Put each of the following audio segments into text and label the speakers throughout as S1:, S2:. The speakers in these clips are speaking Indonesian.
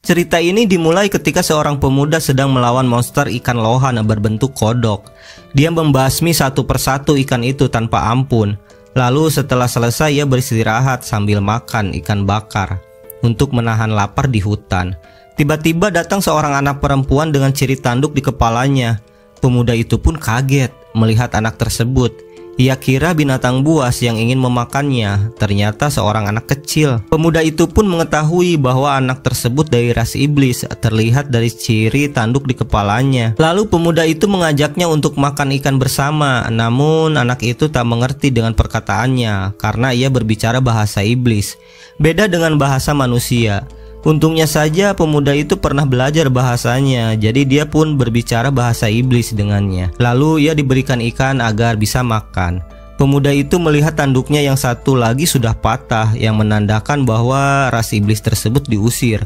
S1: Cerita ini dimulai ketika seorang pemuda sedang melawan monster ikan lohan berbentuk kodok. Dia membasmi satu persatu ikan itu tanpa ampun. Lalu setelah selesai ia beristirahat sambil makan ikan bakar untuk menahan lapar di hutan. Tiba-tiba datang seorang anak perempuan dengan ciri tanduk di kepalanya. Pemuda itu pun kaget melihat anak tersebut. Ia kira binatang buas yang ingin memakannya, ternyata seorang anak kecil. Pemuda itu pun mengetahui bahwa anak tersebut dari ras iblis, terlihat dari ciri tanduk di kepalanya. Lalu pemuda itu mengajaknya untuk makan ikan bersama, namun anak itu tak mengerti dengan perkataannya karena ia berbicara bahasa iblis, beda dengan bahasa manusia. Untungnya saja pemuda itu pernah belajar bahasanya, jadi dia pun berbicara bahasa iblis dengannya. Lalu ia diberikan ikan agar bisa makan. Pemuda itu melihat tanduknya yang satu lagi sudah patah, yang menandakan bahwa ras iblis tersebut diusir.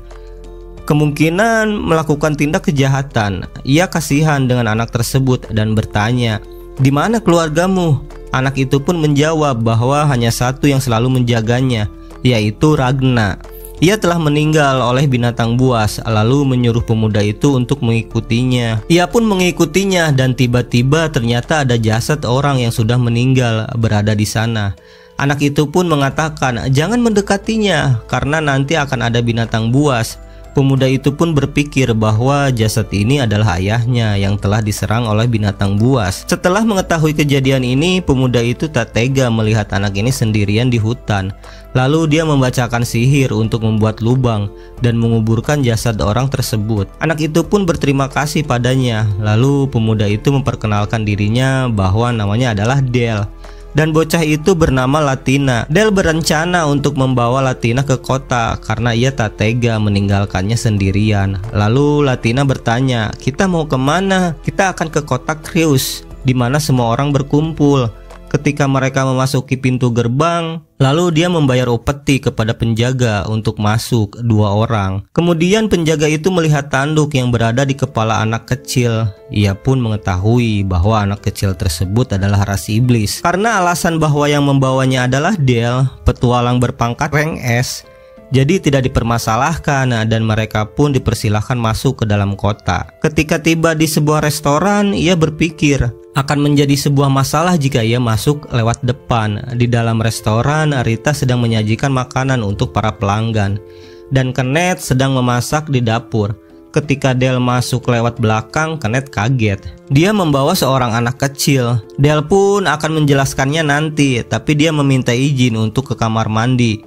S1: Kemungkinan melakukan tindak kejahatan. Ia kasihan dengan anak tersebut dan bertanya, "Di mana keluargamu?" Anak itu pun menjawab bahwa hanya satu yang selalu menjaganya, yaitu Ragna. Ia telah meninggal oleh binatang buas, lalu menyuruh pemuda itu untuk mengikutinya. Ia pun mengikutinya dan tiba-tiba ternyata ada jasad orang yang sudah meninggal berada di sana. Anak itu pun mengatakan, "Jangan mendekatinya karena nanti akan ada binatang buas." Pemuda itu pun berpikir bahwa jasad ini adalah ayahnya yang telah diserang oleh binatang buas. Setelah mengetahui kejadian ini, pemuda itu tak tega melihat anak ini sendirian di hutan. Lalu dia membacakan sihir untuk membuat lubang dan menguburkan jasad orang tersebut. Anak itu pun berterima kasih padanya. Lalu pemuda itu memperkenalkan dirinya bahwa namanya adalah Del. Dan bocah itu bernama Latina. Del berencana untuk membawa Latina ke kota karena ia tak tega meninggalkannya sendirian. Lalu Latina bertanya, "Kita mau kemana?" "Kita akan ke kota Krius, di mana semua orang berkumpul." Ketika mereka memasuki pintu gerbang, lalu dia membayar upeti kepada penjaga untuk masuk 2 orang. Kemudian penjaga itu melihat tanduk yang berada di kepala anak kecil. Ia pun mengetahui bahwa anak kecil tersebut adalah ras iblis. Karena alasan bahwa yang membawanya adalah Del, petualang berpangkat rank S, jadi tidak dipermasalahkan dan mereka pun dipersilahkan masuk ke dalam kota. Ketika tiba di sebuah restoran, ia berpikir akan menjadi sebuah masalah jika ia masuk lewat depan. Di dalam restoran, Rita sedang menyajikan makanan untuk para pelanggan dan Kenneth sedang memasak di dapur. Ketika Del masuk lewat belakang, Kenneth kaget. Dia membawa seorang anak kecil. Del pun akan menjelaskannya nanti, tapi dia meminta izin untuk ke kamar mandi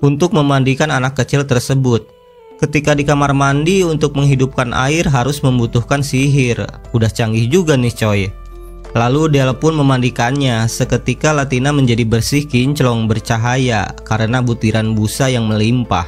S1: untuk memandikan anak kecil tersebut. Ketika di kamar mandi untuk menghidupkan air harus membutuhkan sihir. Udah canggih juga nih coy. Lalu Del pun memandikannya. Seketika Latina menjadi bersih kinclong bercahaya karena butiran busa yang melimpah.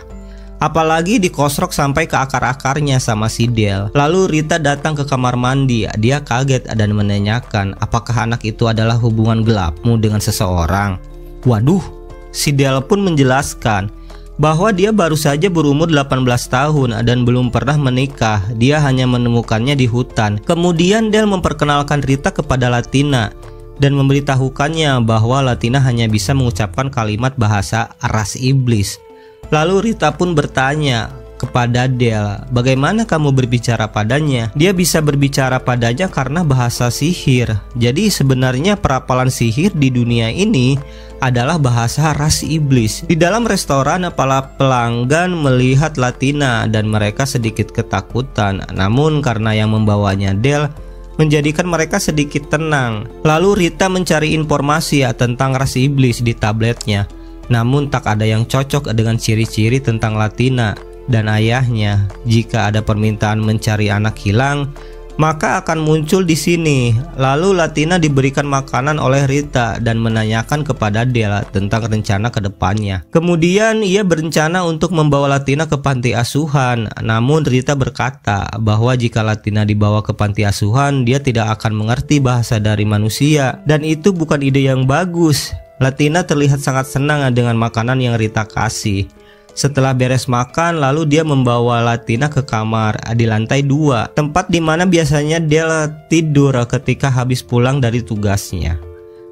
S1: Apalagi dikosrok sampai ke akar-akarnya sama si Del. Lalu Rita datang ke kamar mandi. Dia kaget dan menanyakan, "Apakah anak itu adalah hubungan gelapmu dengan seseorang?" Waduh, si Del pun menjelaskan bahwa dia baru saja berumur 18 tahun dan belum pernah menikah. Dia hanya menemukannya di hutan. Kemudian Del memperkenalkan Rita kepada Latina dan memberitahukannya bahwa Latina hanya bisa mengucapkan kalimat bahasa ras iblis. Lalu Rita pun bertanya kepada Del, "Bagaimana kamu berbicara padanya?" Dia bisa berbicara padanya karena bahasa sihir. Jadi sebenarnya perapalan sihir di dunia ini adalah bahasa ras iblis. Di dalam restoran, para pelanggan melihat Latina dan mereka sedikit ketakutan. Namun karena yang membawanya Del menjadikan mereka sedikit tenang. Lalu Rita mencari informasi tentang ras iblis di tabletnya. Namun tak ada yang cocok dengan ciri-ciri tentang Latina dan ayahnya. Jika ada permintaan mencari anak hilang, maka akan muncul di sini. Lalu Latina diberikan makanan oleh Rita dan menanyakan kepada Del tentang rencana ke depannya. Kemudian ia berencana untuk membawa Latina ke panti asuhan. Namun Rita berkata bahwa jika Latina dibawa ke panti asuhan, dia tidak akan mengerti bahasa dari manusia dan itu bukan ide yang bagus. Latina terlihat sangat senang dengan makanan yang Rita kasih. Setelah beres makan, lalu dia membawa Latina ke kamar di lantai 2, tempat di mana biasanya dia tidur ketika habis pulang dari tugasnya.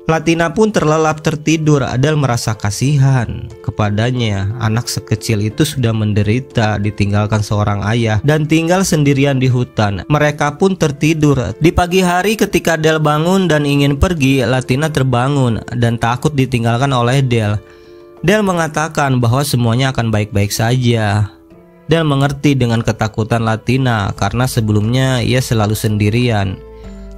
S1: Latina pun terlelap tertidur. Del merasa kasihan kepadanya. Anak sekecil itu sudah menderita ditinggalkan seorang ayah dan tinggal sendirian di hutan. Mereka pun tertidur. Di pagi hari ketika Del bangun dan ingin pergi, Latina terbangun dan takut ditinggalkan oleh Del. Del mengatakan bahwa semuanya akan baik-baik saja. Del mengerti dengan ketakutan Latina karena sebelumnya ia selalu sendirian.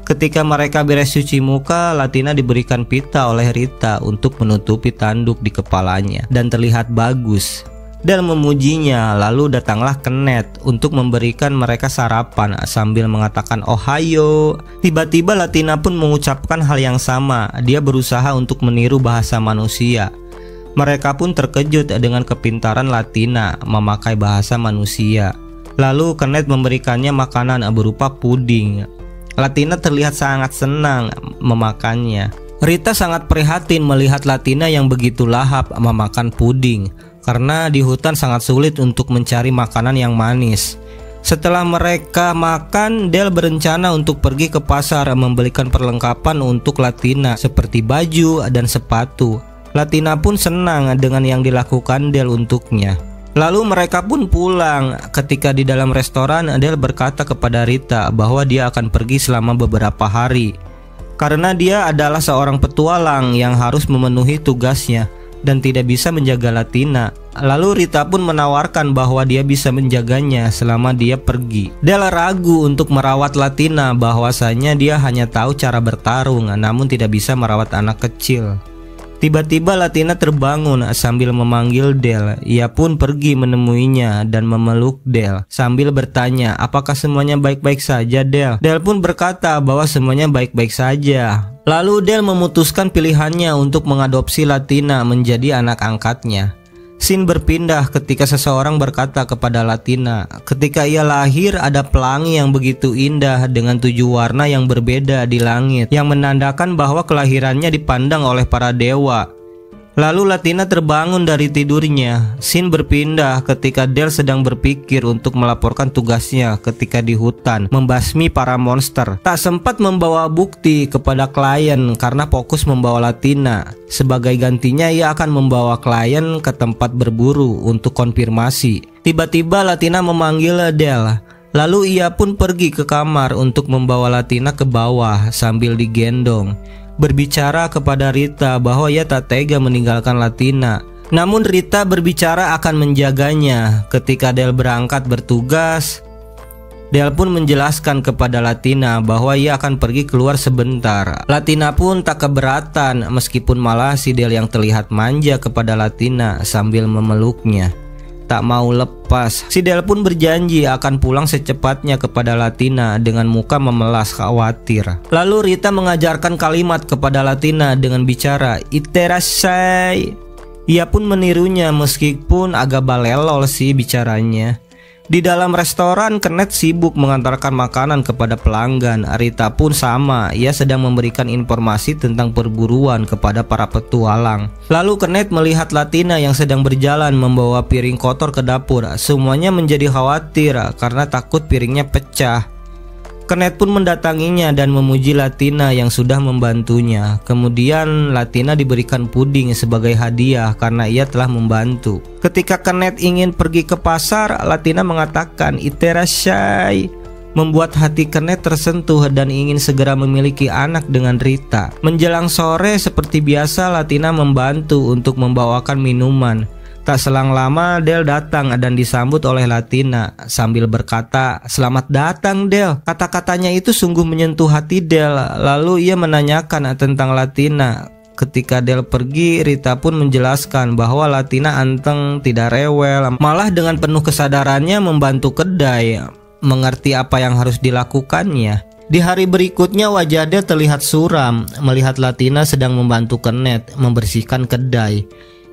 S1: Ketika mereka beres cuci muka, Latina diberikan pita oleh Rita untuk menutupi tanduk di kepalanya dan terlihat bagus. Del memujinya, lalu datanglah Kenneth untuk memberikan mereka sarapan sambil mengatakan Ohio. Tiba-tiba Latina pun mengucapkan hal yang sama. Dia berusaha untuk meniru bahasa manusia. Mereka pun terkejut dengan kepintaran Latina memakai bahasa manusia. Lalu Kenneth memberikannya makanan berupa puding. Latina terlihat sangat senang memakannya. Rita sangat prihatin melihat Latina yang begitu lahap memakan puding, karena di hutan sangat sulit untuk mencari makanan yang manis. Setelah mereka makan, Del berencana untuk pergi ke pasar membelikan perlengkapan untuk Latina seperti baju dan sepatu. Latina pun senang dengan yang dilakukan Del untuknya. Lalu mereka pun pulang. Ketika di dalam restoran, Del berkata kepada Rita bahwa dia akan pergi selama beberapa hari karena dia adalah seorang petualang yang harus memenuhi tugasnya dan tidak bisa menjaga Latina. Lalu Rita pun menawarkan bahwa dia bisa menjaganya selama dia pergi. Del ragu untuk merawat Latina, bahwasanya dia hanya tahu cara bertarung namun tidak bisa merawat anak kecil. Tiba-tiba Latina terbangun sambil memanggil Del. Ia pun pergi menemuinya dan memeluk Del sambil bertanya, apakah semuanya baik-baik saja, Del? Del pun berkata bahwa semuanya baik-baik saja. Lalu Del memutuskan pilihannya untuk mengadopsi Latina menjadi anak angkatnya. Scene berpindah ketika seseorang berkata kepada Latina, ketika ia lahir ada pelangi yang begitu indah dengan 7 warna yang berbeda di langit yang menandakan bahwa kelahirannya dipandang oleh para dewa. Lalu Latina terbangun dari tidurnya. Scene berpindah ketika Del sedang berpikir untuk melaporkan tugasnya ketika di hutan membasmi para monster. Tak sempat membawa bukti kepada klien karena fokus membawa Latina. Sebagai gantinya ia akan membawa klien ke tempat berburu untuk konfirmasi. Tiba-tiba Latina memanggil Del. Lalu ia pun pergi ke kamar untuk membawa Latina ke bawah sambil digendong, berbicara kepada Rita bahwa ia tak tega meninggalkan Latina. Namun Rita berbicara akan menjaganya. Ketika Del berangkat bertugas, Del pun menjelaskan kepada Latina bahwa ia akan pergi keluar sebentar. Latina pun tak keberatan, meskipun malah si Del yang terlihat manja kepada Latina sambil memeluknya. Tak mau lepas, si Del pun berjanji akan pulang secepatnya kepada Latina dengan muka memelas khawatir. Lalu Rita mengajarkan kalimat kepada Latina dengan bicara "Iterasai". Ia pun menirunya meskipun agak balelol sih bicaranya. Di dalam restoran, Kenneth sibuk mengantarkan makanan kepada pelanggan. Rita pun sama, ia sedang memberikan informasi tentang perburuan kepada para petualang. Lalu Kenneth melihat Latina yang sedang berjalan membawa piring kotor ke dapur. Semuanya menjadi khawatir karena takut piringnya pecah. Kenneth pun mendatanginya dan memuji Latina yang sudah membantunya. Kemudian Latina diberikan puding sebagai hadiah karena ia telah membantu. Ketika Kenneth ingin pergi ke pasar, Latina mengatakan "Iterasai", membuat hati Kenneth tersentuh dan ingin segera memiliki anak dengan Rita. Menjelang sore seperti biasa, Latina membantu untuk membawakan minuman. Tak selang lama Del datang dan disambut oleh Latina sambil berkata, "Selamat datang, Del." Kata-katanya itu sungguh menyentuh hati Del. Lalu ia menanyakan tentang Latina. Ketika Del pergi, Rita pun menjelaskan bahwa Latina anteng, tidak rewel, malah dengan penuh kesadarannya membantu kedai, mengerti apa yang harus dilakukannya. Di hari berikutnya wajah Del terlihat suram melihat Latina sedang membantu Kenneth membersihkan kedai.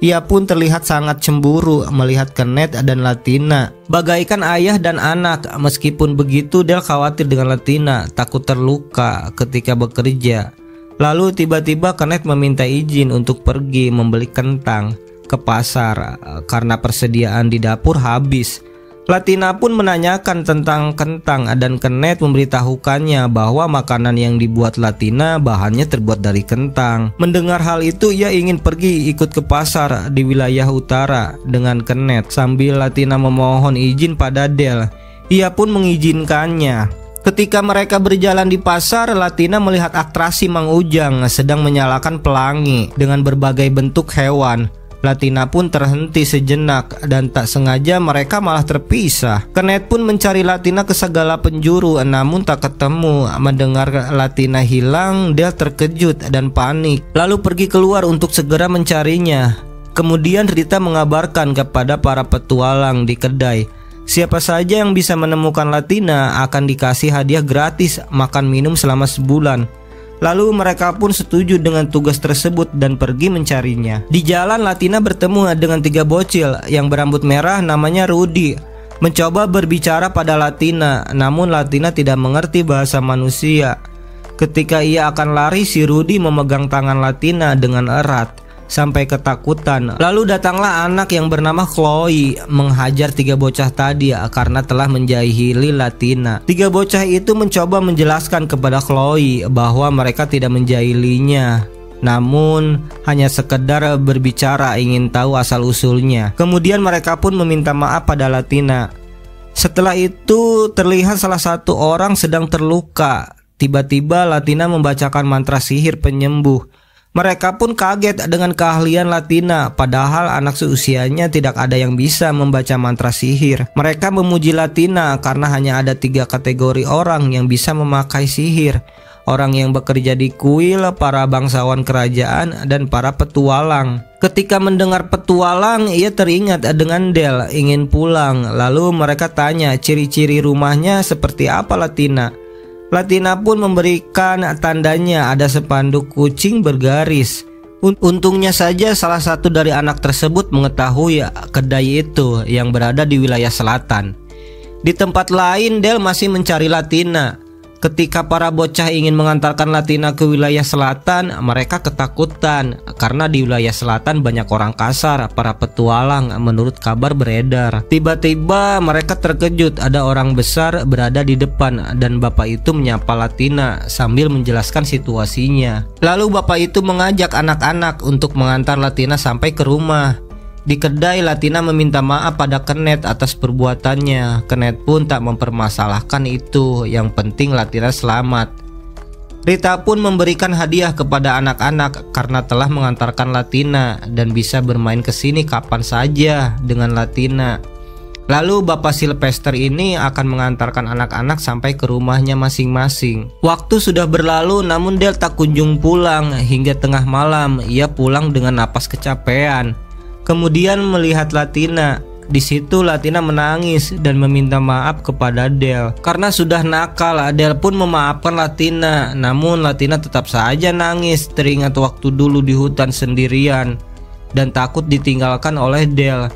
S1: Ia pun terlihat sangat cemburu melihat Kenneth dan Latina bagaikan ayah dan anak. Meskipun begitu, Del khawatir dengan Latina, takut terluka ketika bekerja. Lalu tiba-tiba Kenneth meminta izin untuk pergi membeli kentang ke pasar karena persediaan di dapur habis. Latina pun menanyakan tentang kentang dan Kenneth memberitahukannya bahwa makanan yang dibuat Latina bahannya terbuat dari kentang. Mendengar hal itu, ia ingin pergi ikut ke pasar di wilayah utara dengan Kenneth sambil Latina memohon izin pada Del. Ia pun mengizinkannya. Ketika mereka berjalan di pasar, Latina melihat atraksi Mang Ujang sedang menyalakan pelangi dengan berbagai bentuk hewan. Latina pun terhenti sejenak dan tak sengaja mereka malah terpisah. Kenneth pun mencari Latina ke segala penjuru namun tak ketemu. Mendengar Latina hilang, Del terkejut dan panik, lalu pergi keluar untuk segera mencarinya. Kemudian Rita mengabarkan kepada para petualang di kedai, siapa saja yang bisa menemukan Latina akan dikasih hadiah gratis makan minum selama sebulan. Lalu mereka pun setuju dengan tugas tersebut dan pergi mencarinya. Di jalan, Latina bertemu dengan 3 bocil yang berambut merah namanya Rudy. Mencoba berbicara pada Latina, namun Latina tidak mengerti bahasa manusia. Ketika ia akan lari, si Rudy memegang tangan Latina dengan erat sampai ketakutan. Lalu datanglah anak yang bernama Chloe menghajar 3 bocah tadi karena telah menjahili Latina. 3 bocah itu mencoba menjelaskan kepada Chloe bahwa mereka tidak menjahilinya, namun hanya sekedar berbicara ingin tahu asal-usulnya. Kemudian mereka pun meminta maaf pada Latina. Setelah itu terlihat salah satu orang sedang terluka. Tiba-tiba Latina membacakan mantra sihir penyembuh. Mereka pun kaget dengan keahlian Latina, padahal anak seusianya tidak ada yang bisa membaca mantra sihir. Mereka memuji Latina karena hanya ada 3 kategori orang yang bisa memakai sihir: orang yang bekerja di kuil, para bangsawan kerajaan, dan para petualang. Ketika mendengar petualang, ia teringat dengan Del ingin pulang. Lalu mereka tanya ciri-ciri rumahnya seperti apa Latina. Latina pun memberikan tandanya, ada spanduk kucing bergaris. Untungnya saja salah satu dari anak tersebut mengetahui kedai itu yang berada di wilayah selatan. Di tempat lain, Del masih mencari Latina. Ketika para bocah ingin mengantarkan Latina ke wilayah selatan, mereka ketakutan karena di wilayah selatan banyak orang kasar, para petualang menurut kabar beredar. Tiba-tiba mereka terkejut, ada orang besar berada di depan dan bapak itu menyapa Latina sambil menjelaskan situasinya. Lalu bapak itu mengajak anak-anak untuk mengantar Latina sampai ke rumah. Di kedai, Latina meminta maaf pada Kenneth atas perbuatannya. Kenneth pun tak mempermasalahkan itu, yang penting Latina selamat. Rita pun memberikan hadiah kepada anak-anak karena telah mengantarkan Latina dan bisa bermain ke sini kapan saja dengan Latina. Lalu Bapak Sylvester ini akan mengantarkan anak-anak sampai ke rumahnya masing-masing. Waktu sudah berlalu namun Del tak kunjung pulang. Hingga tengah malam ia pulang dengan napas kecapean. Kemudian melihat Latina. Di situ Latina menangis dan meminta maaf kepada Del karena sudah nakal. Del pun memaafkan Latina, namun Latina tetap saja nangis, teringat waktu dulu di hutan sendirian dan takut ditinggalkan oleh Del.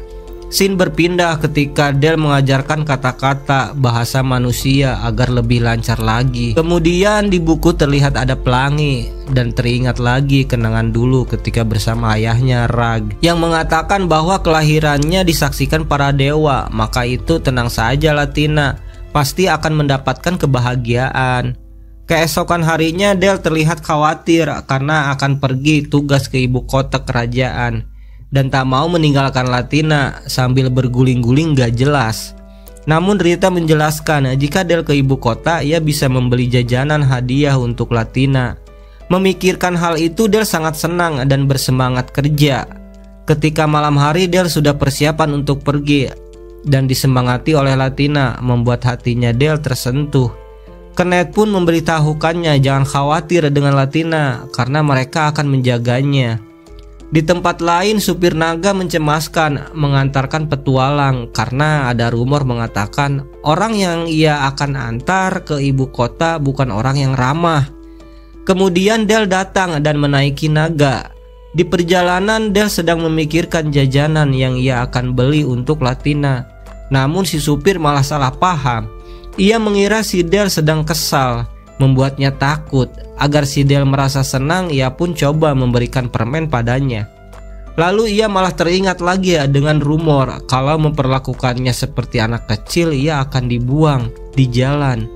S1: Scene berpindah ketika Del mengajarkan kata-kata bahasa manusia agar lebih lancar lagi. Kemudian di buku terlihat ada pelangi dan teringat lagi kenangan dulu ketika bersama ayahnya Rag yang mengatakan bahwa kelahirannya disaksikan para dewa. Maka itu tenang saja Latina, pasti akan mendapatkan kebahagiaan. Keesokan harinya Del terlihat khawatir karena akan pergi tugas ke ibu kota kerajaan dan tak mau meninggalkan Latina sambil berguling-guling gak jelas. Namun Rita menjelaskan jika Del ke ibu kota ia bisa membeli jajanan hadiah untuk Latina. Memikirkan hal itu Del sangat senang dan bersemangat kerja. Ketika malam hari Del sudah persiapan untuk pergi dan disemangati oleh Latina, membuat hatinya Del tersentuh. Kenneth pun memberitahukannya jangan khawatir dengan Latina karena mereka akan menjaganya. Di tempat lain, supir naga mencemaskan mengantarkan petualang karena ada rumor mengatakan orang yang ia akan antar ke ibu kota bukan orang yang ramah. Kemudian Del datang dan menaiki naga. Di perjalanan Del sedang memikirkan jajanan yang ia akan beli untuk Latina. Namun si supir malah salah paham. Ia mengira si Del sedang kesal, membuatnya takut. Agar si Del merasa senang, ia pun coba memberikan permen padanya. Lalu ia malah teringat lagi dengan rumor kalau memperlakukannya seperti anak kecil ia akan dibuang di jalan.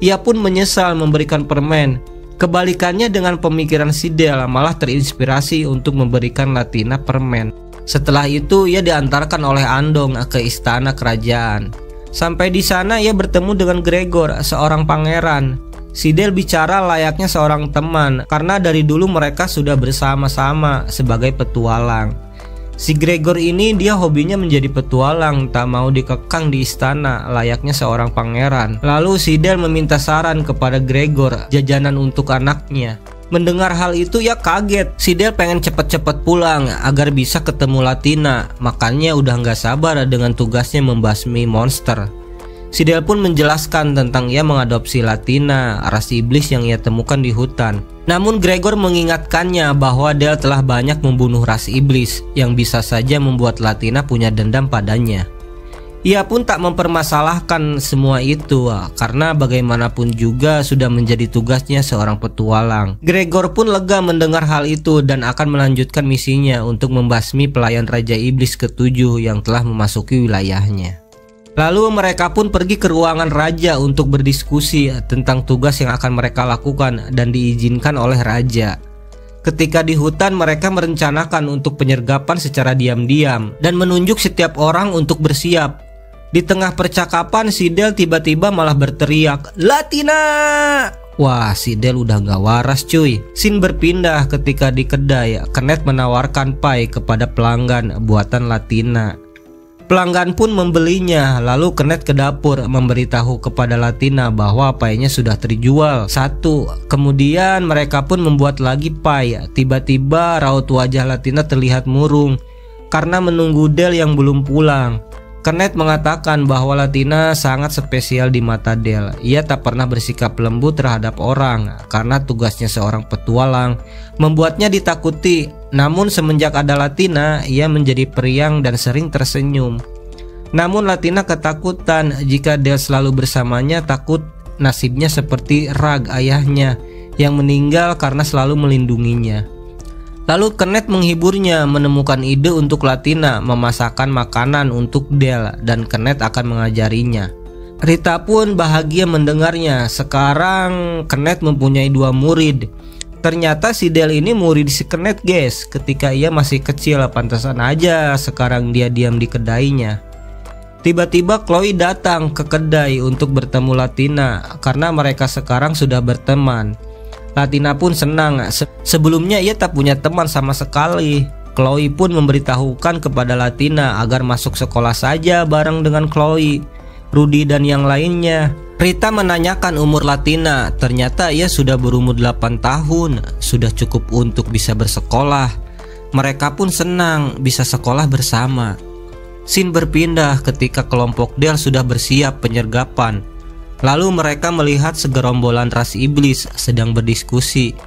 S1: Ia pun menyesal memberikan permen. Kebalikannya dengan pemikiran si Del malah terinspirasi untuk memberikan Latina permen. Setelah itu ia diantarkan oleh Andong ke istana kerajaan. Sampai di sana ia bertemu dengan Gregor, seorang pangeran. Si Del bicara layaknya seorang teman karena dari dulu mereka sudah bersama-sama sebagai petualang. Si Gregor ini dia hobinya menjadi petualang, tak mau dikekang di istana layaknya seorang pangeran. Lalu si Del meminta saran kepada Gregor jajanan untuk anaknya. Mendengar hal itu ia kaget. Si Del pengen cepet-cepet pulang agar bisa ketemu Latina. Makanya udah gak sabar dengan tugasnya membasmi monster. Si Del pun menjelaskan tentang ia mengadopsi Latina, ras iblis yang ia temukan di hutan. Namun Gregor mengingatkannya bahwa Del telah banyak membunuh ras iblis yang bisa saja membuat Latina punya dendam padanya. Ia pun tak mempermasalahkan semua itu karena bagaimanapun juga sudah menjadi tugasnya seorang petualang. Gregor pun lega mendengar hal itu dan akan melanjutkan misinya untuk membasmi pelayan Raja Iblis ke-7 yang telah memasuki wilayahnya. Lalu mereka pun pergi ke ruangan raja untuk berdiskusi tentang tugas yang akan mereka lakukan dan diizinkan oleh raja. Ketika di hutan mereka merencanakan untuk penyergapan secara diam-diam dan menunjuk setiap orang untuk bersiap. Di tengah percakapan si Del tiba-tiba malah berteriak, "Latina!" Wah, si Del udah gak waras cuy. Scene berpindah ketika di kedai. Kenneth menawarkan pie kepada pelanggan buatan Latina. Pelanggan pun membelinya. Lalu Kenneth ke dapur memberitahu kepada Latina bahwa pie-nya sudah terjual 1. Kemudian mereka pun membuat lagi pie. Tiba-tiba raut wajah Latina terlihat murung karena menunggu Del yang belum pulang. Kenneth mengatakan bahwa Latina sangat spesial di mata Del. Ia tak pernah bersikap lembut terhadap orang karena tugasnya seorang petualang membuatnya ditakuti. Namun semenjak ada Latina, ia menjadi periang dan sering tersenyum. Namun Latina ketakutan jika Del selalu bersamanya, takut nasibnya seperti Rag ayahnya yang meninggal karena selalu melindunginya. Lalu Kenneth menghiburnya menemukan ide untuk Latina memasakkan makanan untuk Del dan Kenneth akan mengajarinya. Rita pun bahagia mendengarnya. Sekarang Kenneth mempunyai 2 murid. Ternyata si Del ini murid si Kenneth guys. Ketika ia masih kecil, pantasan aja sekarang dia diam di kedainya. Tiba-tiba Chloe datang ke kedai untuk bertemu Latina karena mereka sekarang sudah berteman. Latina pun senang. Sebelumnya ia tak punya teman sama sekali. Chloe pun memberitahukan kepada Latina agar masuk sekolah saja bareng dengan Chloe, Rudy dan yang lainnya. Rita menanyakan umur Latina. Ternyata ia sudah berumur 8 tahun, sudah cukup untuk bisa bersekolah. Mereka pun senang bisa sekolah bersama. Scene berpindah ketika kelompok Del sudah bersiap penyergapan. Lalu mereka melihat segerombolan ras iblis sedang berdiskusi.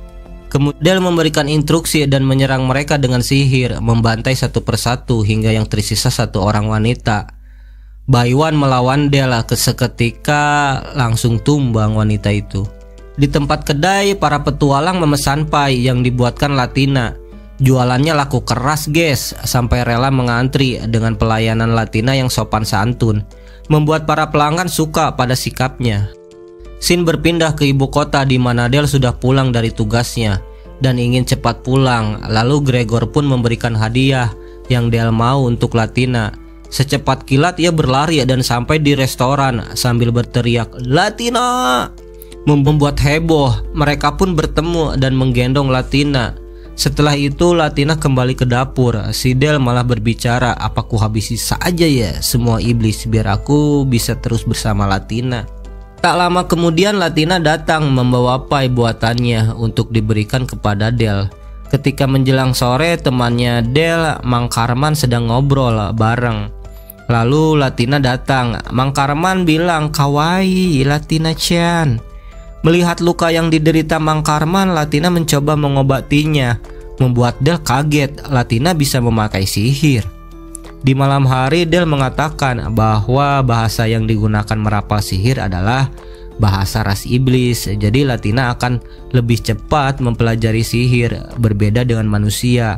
S1: Kemudian Del memberikan instruksi dan menyerang mereka dengan sihir, membantai satu persatu hingga yang tersisa 1 orang wanita. Baiwan melawan Del, seketika langsung tumbang wanita itu. Di tempat kedai, para petualang memesan pie yang dibuatkan Latina. Jualannya laku keras guys, sampai rela mengantri dengan pelayanan Latina yang sopan santun, membuat para pelanggan suka pada sikapnya. Scene berpindah ke ibu kota di mana Del sudah pulang dari tugasnya dan ingin cepat pulang. Lalu Gregor pun memberikan hadiah yang Del mau untuk Latina. Secepat kilat ia berlari dan sampai di restoran sambil berteriak, "Latina!" Membuat heboh. Mereka pun bertemu dan menggendong Latina. Setelah itu Latina kembali ke dapur. Si Del malah berbicara, "Apa ku habisi saja ya semua iblis biar aku bisa terus bersama Latina." Tak lama kemudian Latina datang membawa pie buatannya untuk diberikan kepada Del. Ketika menjelang sore, temannya Del, Mang Karman, sedang ngobrol bareng. Lalu Latina datang. Mang Karman bilang, "Kawaii Latina-chan." Melihat luka yang diderita Mang Karman, Latina mencoba mengobatinya. Membuat Del kaget, Latina bisa memakai sihir. Di malam hari Del mengatakan bahwa bahasa yang digunakan merapal sihir adalah bahasa ras iblis. Jadi Latina akan lebih cepat mempelajari sihir, berbeda dengan manusia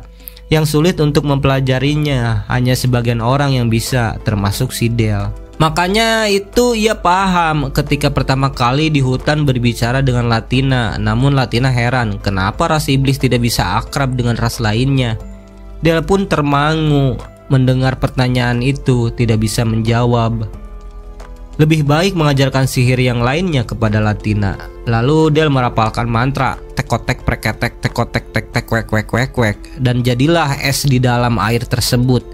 S1: yang sulit untuk mempelajarinya. Hanya sebagian orang yang bisa, termasuk si Del. Makanya itu ia paham ketika pertama kali di hutan berbicara dengan Latina. Namun Latina heran kenapa ras iblis tidak bisa akrab dengan ras lainnya. Del pun termangu mendengar pertanyaan itu, tidak bisa menjawab. Lebih baik mengajarkan sihir yang lainnya kepada Latina. Lalu Del merapalkan mantra tekotek preketek tekotek tek tek wek wek wek wek, dan jadilah es di dalam air tersebut.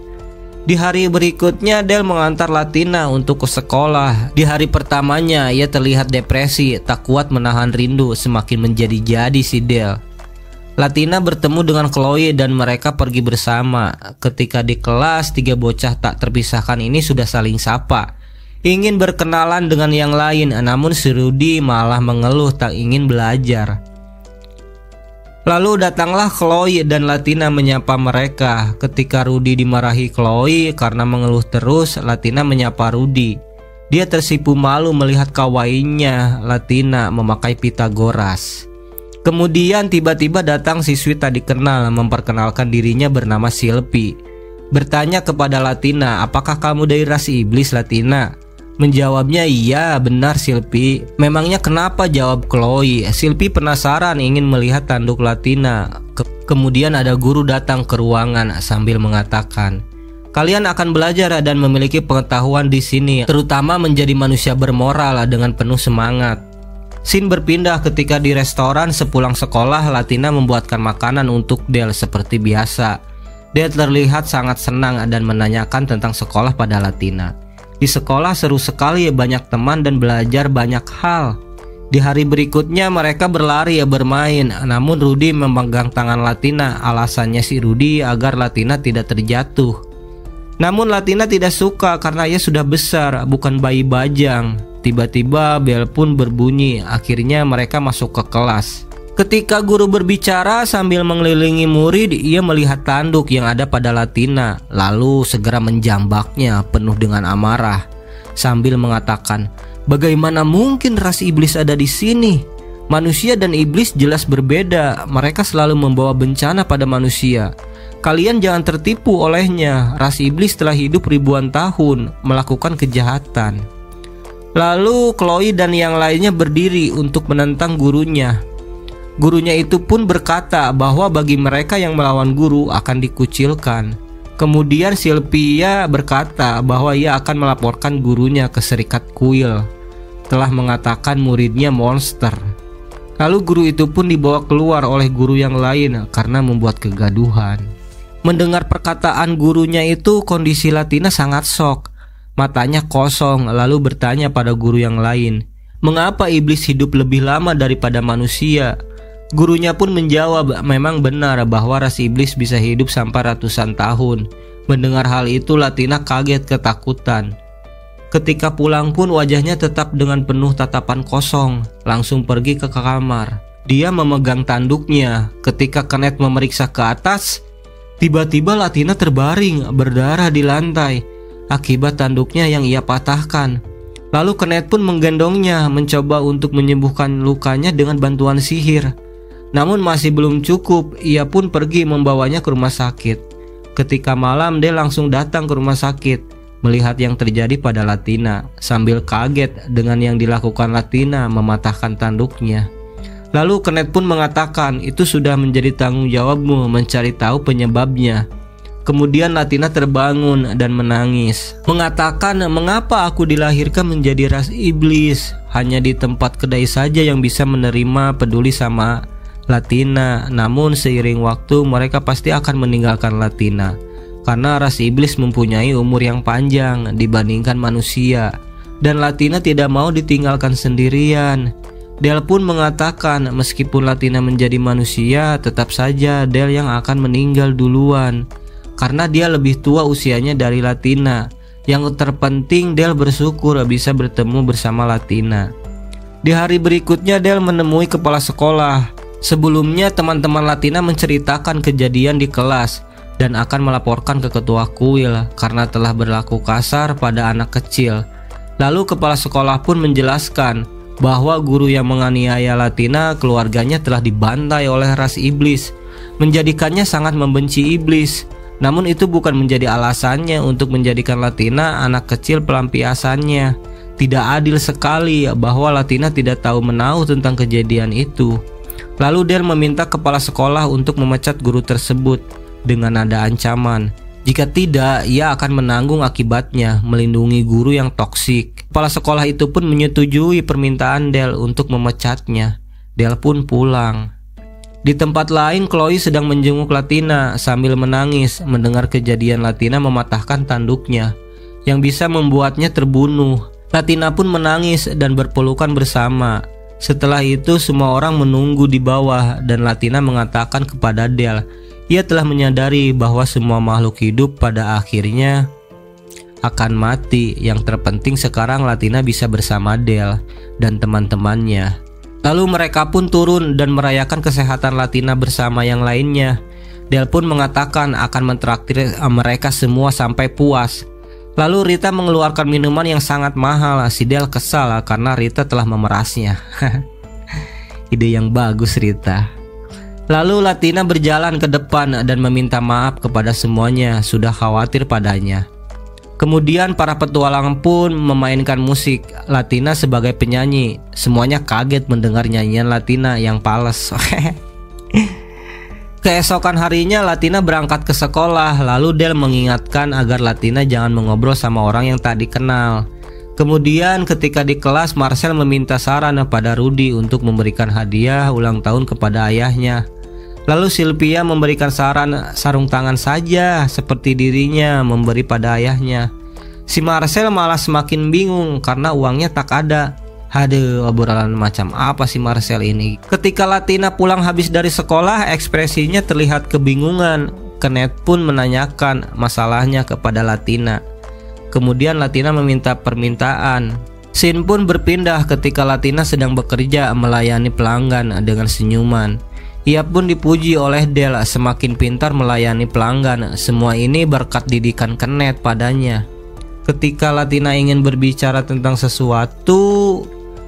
S1: Di hari berikutnya Del mengantar Latina untuk ke sekolah. Di hari pertamanya ia terlihat depresi, tak kuat menahan rindu, semakin menjadi-jadi si Del. Latina bertemu dengan Chloe dan mereka pergi bersama. Ketika di kelas, 3 bocah tak terpisahkan ini sudah saling sapa, ingin berkenalan dengan yang lain. Namun si Rudy malah mengeluh tak ingin belajar. Lalu datanglah Chloe dan Latina menyapa mereka. Ketika Rudy dimarahi Chloe karena mengeluh terus, Latina menyapa Rudy. Dia tersipu malu melihat kawainya Latina memakai Pitagoras. Kemudian tiba-tiba datang siswi tak dikenal memperkenalkan dirinya bernama Silpi. Bertanya kepada Latina, apakah kamu dari ras iblis, Latina? Menjawabnya, iya benar Silpi. Memangnya kenapa, jawab Chloe. Silpi penasaran ingin melihat tanduk Latina. Kemudian ada guru datang ke ruangan sambil mengatakan, kalian akan belajar dan memiliki pengetahuan di sini, terutama menjadi manusia bermoral dengan penuh semangat. Scene berpindah ketika di restoran. Sepulang sekolah, Latina membuatkan makanan untuk Del seperti biasa. Del terlihat sangat senang dan menanyakan tentang sekolah pada Latina. Di sekolah seru sekali, banyak teman dan belajar banyak hal. Di hari berikutnya mereka berlari bermain. Namun Rudy memegang tangan Latina. Alasannya si Rudy agar Latina tidak terjatuh. Namun Latina tidak suka karena ia sudah besar, bukan bayi bajang. Tiba-tiba bel pun berbunyi. Akhirnya mereka masuk ke kelas. Ketika guru berbicara sambil mengelilingi murid, ia melihat tanduk yang ada pada Latina, lalu segera menjambaknya penuh dengan amarah sambil mengatakan, bagaimana mungkin ras iblis ada di sini? Manusia dan iblis jelas berbeda. Mereka selalu membawa bencana pada manusia. Kalian jangan tertipu olehnya. Ras iblis telah hidup ribuan tahun melakukan kejahatan. Lalu Chloe dan yang lainnya berdiri untuk menentang gurunya. Gurunya itu pun berkata bahwa bagi mereka yang melawan guru akan dikucilkan. Kemudian Sylvia berkata bahwa ia akan melaporkan gurunya ke serikat kuil, telah mengatakan muridnya monster. Lalu guru itu pun dibawa keluar oleh guru yang lain karena membuat kegaduhan. Mendengar perkataan gurunya itu, kondisi Latina sangat shock. Matanya kosong, lalu bertanya pada guru yang lain, mengapa iblis hidup lebih lama daripada manusia? Gurunya pun menjawab, memang benar bahwa ras iblis bisa hidup sampai ratusan tahun. Mendengar hal itu, Latina kaget ketakutan. Ketika pulang pun wajahnya tetap dengan penuh tatapan kosong. Langsung pergi ke kamar. Dia memegang tanduknya. Ketika Kenneth memeriksa ke atas, tiba-tiba Latina terbaring berdarah di lantai akibat tanduknya yang ia patahkan. Lalu Kenneth pun menggendongnya, mencoba untuk menyembuhkan lukanya dengan bantuan sihir. Namun masih belum cukup, ia pun pergi membawanya ke rumah sakit. Ketika malam, dia langsung datang ke rumah sakit, melihat yang terjadi pada Latina, sambil kaget dengan yang dilakukan Latina mematahkan tanduknya. Lalu Kenneth pun mengatakan, itu sudah menjadi tanggung jawabmu mencari tahu penyebabnya. Kemudian Latina terbangun dan menangis, mengatakan, mengapa aku dilahirkan menjadi ras iblis? Hanya di tempat kedai saja yang bisa menerima peduli sama Latina. Namun seiring waktu mereka pasti akan meninggalkan Latina, karena ras iblis mempunyai umur yang panjang dibandingkan manusia, dan Latina tidak mau ditinggalkan sendirian. Del pun mengatakan meskipun Latina menjadi manusia, tetap saja Del yang akan meninggal duluan, karena dia lebih tua usianya dari Latina. Yang terpenting Del bersyukur bisa bertemu bersama Latina. Di hari berikutnya Del menemui kepala sekolah. Sebelumnya teman-teman Latina menceritakan kejadian di kelas dan akan melaporkan ke ketua kuil karena telah berlaku kasar pada anak kecil. Lalu kepala sekolah pun menjelaskan bahwa guru yang menganiaya Latina keluarganya telah dibantai oleh ras iblis. menjadikannya sangat membenci iblis. Namun itu bukan menjadi alasannya untuk menjadikan Latina anak kecil pelampiasannya. Tidak adil sekali bahwa Latina tidak tahu menahu tentang kejadian itu. Lalu Dale meminta kepala sekolah untuk memecat guru tersebut dengan nada ancaman. Jika tidak, ia akan menanggung akibatnya, melindungi guru yang toksik. Kepala sekolah itu pun menyetujui permintaan Dale untuk memecatnya. Dale pun pulang. Di tempat lain, Chloe sedang menjenguk Latina sambil menangis mendengar kejadian Latina mematahkan tanduknya yang bisa membuatnya terbunuh. Latina pun menangis dan berpelukan bersama. Setelah itu semua orang menunggu di bawah dan Latina mengatakan kepada Dale, ia telah menyadari bahwa semua makhluk hidup pada akhirnya akan mati. Yang terpenting sekarang Latina bisa bersama Dale dan teman-temannya. Lalu mereka pun turun dan merayakan kesehatan Latina bersama yang lainnya. Dale pun mengatakan akan mentraktir mereka semua sampai puas. Lalu Rita mengeluarkan minuman yang sangat mahal. Si Dale kesal karena Rita telah memerasnya. Ide yang bagus, Rita. Lalu Latina berjalan ke depan dan meminta maaf kepada semuanya sudah khawatir padanya. Kemudian para petualang pun memainkan musik. Latina sebagai penyanyi. Semuanya kaget mendengar nyanyian Latina yang pales. Keesokan harinya Latina berangkat ke sekolah. Lalu Dale mengingatkan agar Latina jangan mengobrol sama orang yang tak dikenal. Kemudian ketika di kelas, Marcel meminta saran pada Rudy untuk memberikan hadiah ulang tahun kepada ayahnya. Lalu Sylvia memberikan saran sarung tangan saja seperti dirinya memberi pada ayahnya. Si Marcel malah semakin bingung karena uangnya tak ada. Aduh, obrolan macam apa si Marcel ini? Ketika Latina pulang habis dari sekolah, ekspresinya terlihat kebingungan. Kenneth pun menanyakan masalahnya kepada Latina. Kemudian Latina meminta permintaan. Scene pun berpindah ketika Latina sedang bekerja melayani pelanggan dengan senyuman. Ia pun dipuji oleh Dale semakin pintar melayani pelanggan. Semua ini berkat didikan Kenneth padanya. Ketika Latina ingin berbicara tentang sesuatu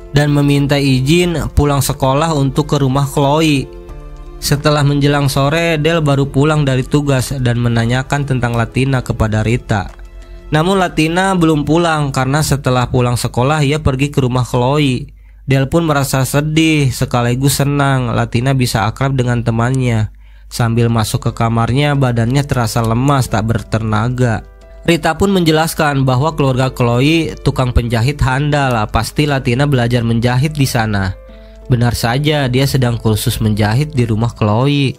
S1: dan meminta izin pulang sekolah untuk ke rumah Chloe. Setelah menjelang sore, Dale baru pulang dari tugas dan menanyakan tentang Latina kepada Rita. Namun Latina belum pulang karena setelah pulang sekolah ia pergi ke rumah Chloe. Dale pun merasa sedih sekaligus senang Latina bisa akrab dengan temannya. Sambil masuk ke kamarnya, badannya terasa lemas tak bertenaga. Rita pun menjelaskan bahwa keluarga Chloe tukang penjahit handal. Pasti Latina belajar menjahit di sana. Benar saja, dia sedang kursus menjahit di rumah Chloe.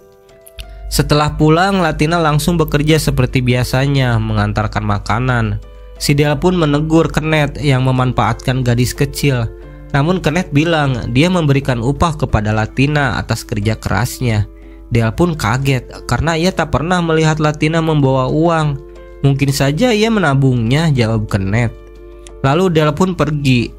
S1: Setelah pulang, Latina langsung bekerja seperti biasanya, mengantarkan makanan. Si Dale pun menegur Kenneth yang memanfaatkan gadis kecil. Namun Kenneth bilang dia memberikan upah kepada Latina atas kerja kerasnya. Dale pun kaget karena ia tak pernah melihat Latina membawa uang. Mungkin saja ia menabungnya, jawab Kenneth. Lalu Dale pun pergi.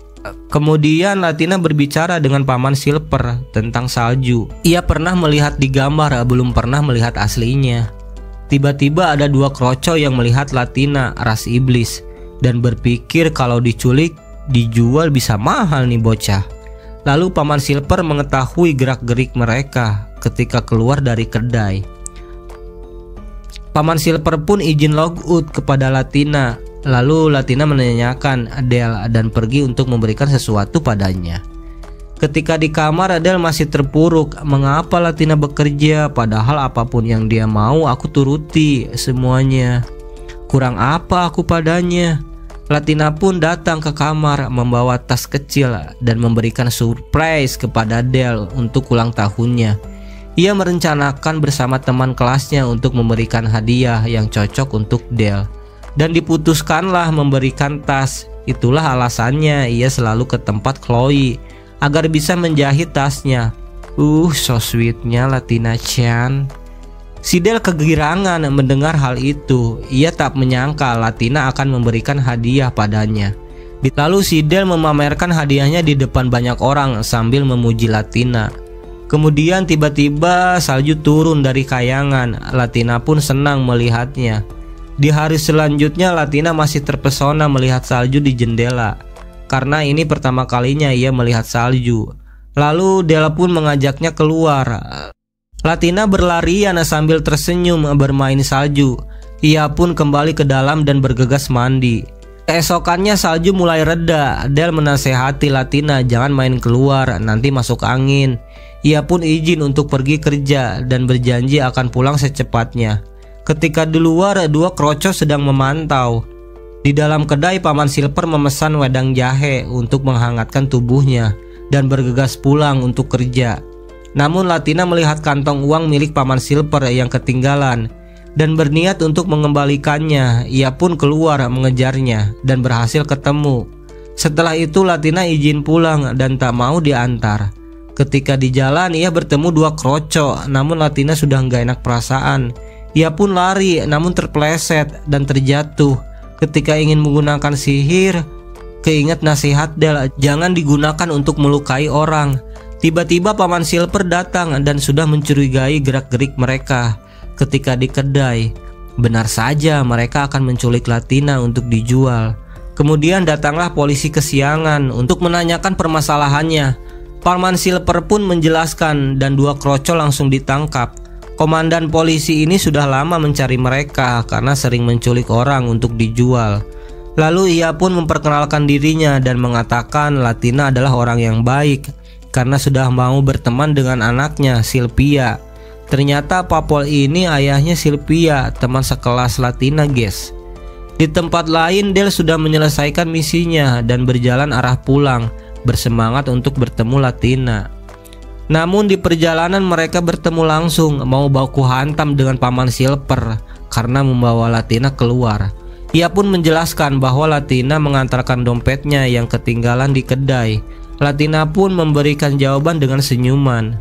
S1: Kemudian Latina berbicara dengan Paman Silver tentang salju. Ia pernah melihat di gambar, belum pernah melihat aslinya. Tiba-tiba ada dua kroco yang melihat Latina, ras iblis, dan berpikir kalau diculik dijual bisa mahal nih bocah. Lalu Paman Silver mengetahui gerak-gerik mereka ketika keluar dari kedai. Paman Silver pun izin logout kepada Latina. Lalu Latina menanyakan Dale dan pergi untuk memberikan sesuatu padanya. Ketika di kamar, Dale masih terpuruk. Mengapa Latina bekerja padahal apapun yang dia mau aku turuti semuanya. Kurang apa aku padanya? Latina pun datang ke kamar membawa tas kecil dan memberikan surprise kepada Dale untuk ulang tahunnya. Ia merencanakan bersama teman kelasnya untuk memberikan hadiah yang cocok untuk Dale. Dan diputuskanlah memberikan tas. Itulah alasannya ia selalu ke tempat Chloe agar bisa menjahit tasnya. So sweetnya Latina Chan. Si Dale kegirangan mendengar hal itu. Ia tak menyangka Latina akan memberikan hadiah padanya. Lalu si Dale memamerkan hadiahnya di depan banyak orang sambil memuji Latina. Kemudian tiba-tiba salju turun dari kayangan. Latina pun senang melihatnya. Di hari selanjutnya Latina masih terpesona melihat salju di jendela karena ini pertama kalinya ia melihat salju. Lalu Dale pun mengajaknya keluar. Latina berlarian sambil tersenyum bermain salju. Ia pun kembali ke dalam dan bergegas mandi. Keesokannya salju mulai reda. Del menasehati Latina jangan main keluar, nanti masuk angin. Ia pun izin untuk pergi kerja dan berjanji akan pulang secepatnya. Ketika di luar, dua kroco sedang memantau. Di dalam kedai, Paman Silver memesan wedang jahe untuk menghangatkan tubuhnya dan bergegas pulang untuk kerja. Namun Latina melihat kantong uang milik Paman Silver yang ketinggalan dan berniat untuk mengembalikannya. Ia pun keluar mengejarnya dan berhasil ketemu. Setelah itu Latina izin pulang dan tak mau diantar. Ketika di jalan ia bertemu dua kroco, namun Latina sudah gak enak perasaan. Ia pun lari namun terpeleset dan terjatuh. Ketika ingin menggunakan sihir, keingat nasihat Del, jangan digunakan untuk melukai orang. Tiba-tiba Paman Silver datang dan sudah mencurigai gerak-gerik mereka ketika di kedai. Benar saja mereka akan menculik Latina untuk dijual. Kemudian datanglah polisi kesiangan untuk menanyakan permasalahannya. Paman Silver pun menjelaskan dan dua kroco langsung ditangkap. Komandan polisi ini sudah lama mencari mereka karena sering menculik orang untuk dijual. Lalu ia pun memperkenalkan dirinya dan mengatakan Latina adalah orang yang baik karena sudah mau berteman dengan anaknya Sylvia. Ternyata Papol ini ayahnya Sylvia, teman sekelas Latina, guys. Di tempat lain Del sudah menyelesaikan misinya dan berjalan arah pulang, bersemangat untuk bertemu Latina. Namun di perjalanan mereka bertemu langsung, mau baku hantam dengan Paman Silver karena membawa Latina keluar. Ia pun menjelaskan bahwa Latina mengantarkan dompetnya yang ketinggalan di kedai. Latina pun memberikan jawaban dengan senyuman.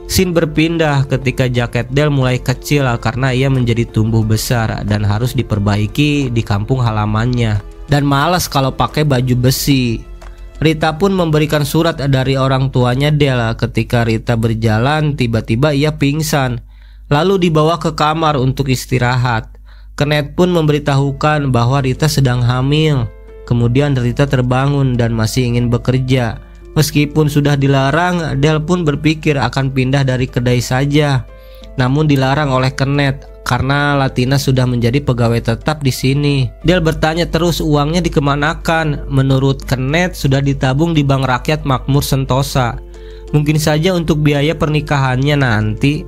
S1: Scene berpindah ketika jaket Del mulai kecil karena ia menjadi tumbuh besar dan harus diperbaiki di kampung halamannya. Dan malas kalau pakai baju besi. Rita pun memberikan surat dari orang tuanya Del. Ketika Rita berjalan, tiba-tiba ia pingsan, lalu dibawa ke kamar untuk istirahat. Kenneth pun memberitahukan bahwa Rita sedang hamil. Kemudian Rita terbangun dan masih ingin bekerja. Meskipun sudah dilarang, Del pun berpikir akan pindah dari kedai saja. Namun dilarang oleh Kenneth karena Latina sudah menjadi pegawai tetap di sini. Del bertanya terus uangnya dikemanakan. Menurut Kenneth sudah ditabung di Bank Rakyat Makmur Sentosa. Mungkin saja untuk biaya pernikahannya nanti.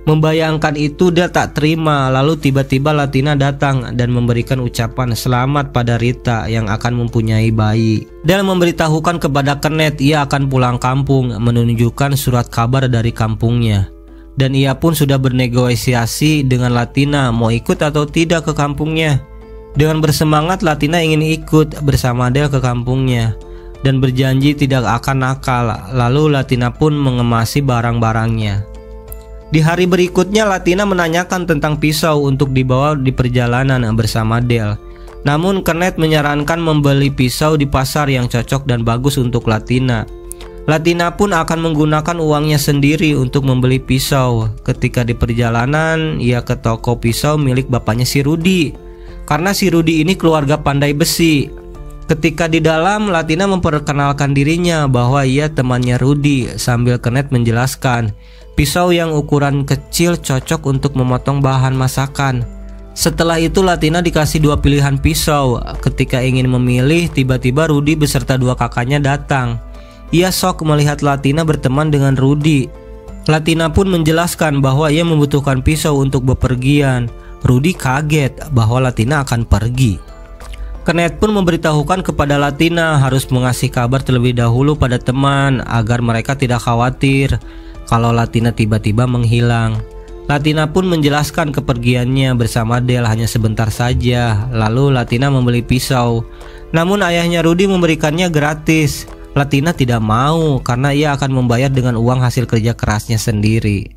S1: Membayangkan itu Del tak terima. Lalu tiba-tiba Latina datang dan memberikan ucapan selamat pada Rita yang akan mempunyai bayi. Del memberitahukan kepada Kenneth ia akan pulang kampung, menunjukkan surat kabar dari kampungnya. Dan ia pun sudah bernegosiasi dengan Latina mau ikut atau tidak ke kampungnya. Dengan bersemangat Latina ingin ikut bersama Del ke kampungnya dan berjanji tidak akan nakal. Lalu Latina pun mengemasi barang-barangnya. Di hari berikutnya Latina menanyakan tentang pisau untuk dibawa di perjalanan bersama Del. Namun Kenneth menyarankan membeli pisau di pasar yang cocok dan bagus untuk Latina. Latina pun akan menggunakan uangnya sendiri untuk membeli pisau. Ketika di perjalanan, ia ke toko pisau milik bapaknya si Rudy. Karena si Rudy ini keluarga pandai besi. Ketika di dalam, Latina memperkenalkan dirinya bahwa ia temannya Rudy sambil Kenneth menjelaskan pisau yang ukuran kecil cocok untuk memotong bahan masakan. Setelah itu Latina dikasih dua pilihan pisau. Ketika ingin memilih, tiba-tiba Rudy beserta dua kakaknya datang. Ia shock melihat Latina berteman dengan Rudy. Latina pun menjelaskan bahwa ia membutuhkan pisau untuk bepergian. Rudy kaget bahwa Latina akan pergi. Kenneth pun memberitahukan kepada Latina harus mengasih kabar terlebih dahulu pada teman agar mereka tidak khawatir kalau Latina tiba-tiba menghilang. Latina pun menjelaskan kepergiannya bersama Del hanya sebentar saja. Lalu Latina membeli pisau. Namun ayahnya Rudy memberikannya gratis. Latina tidak mau karena ia akan membayar dengan uang hasil kerja kerasnya sendiri.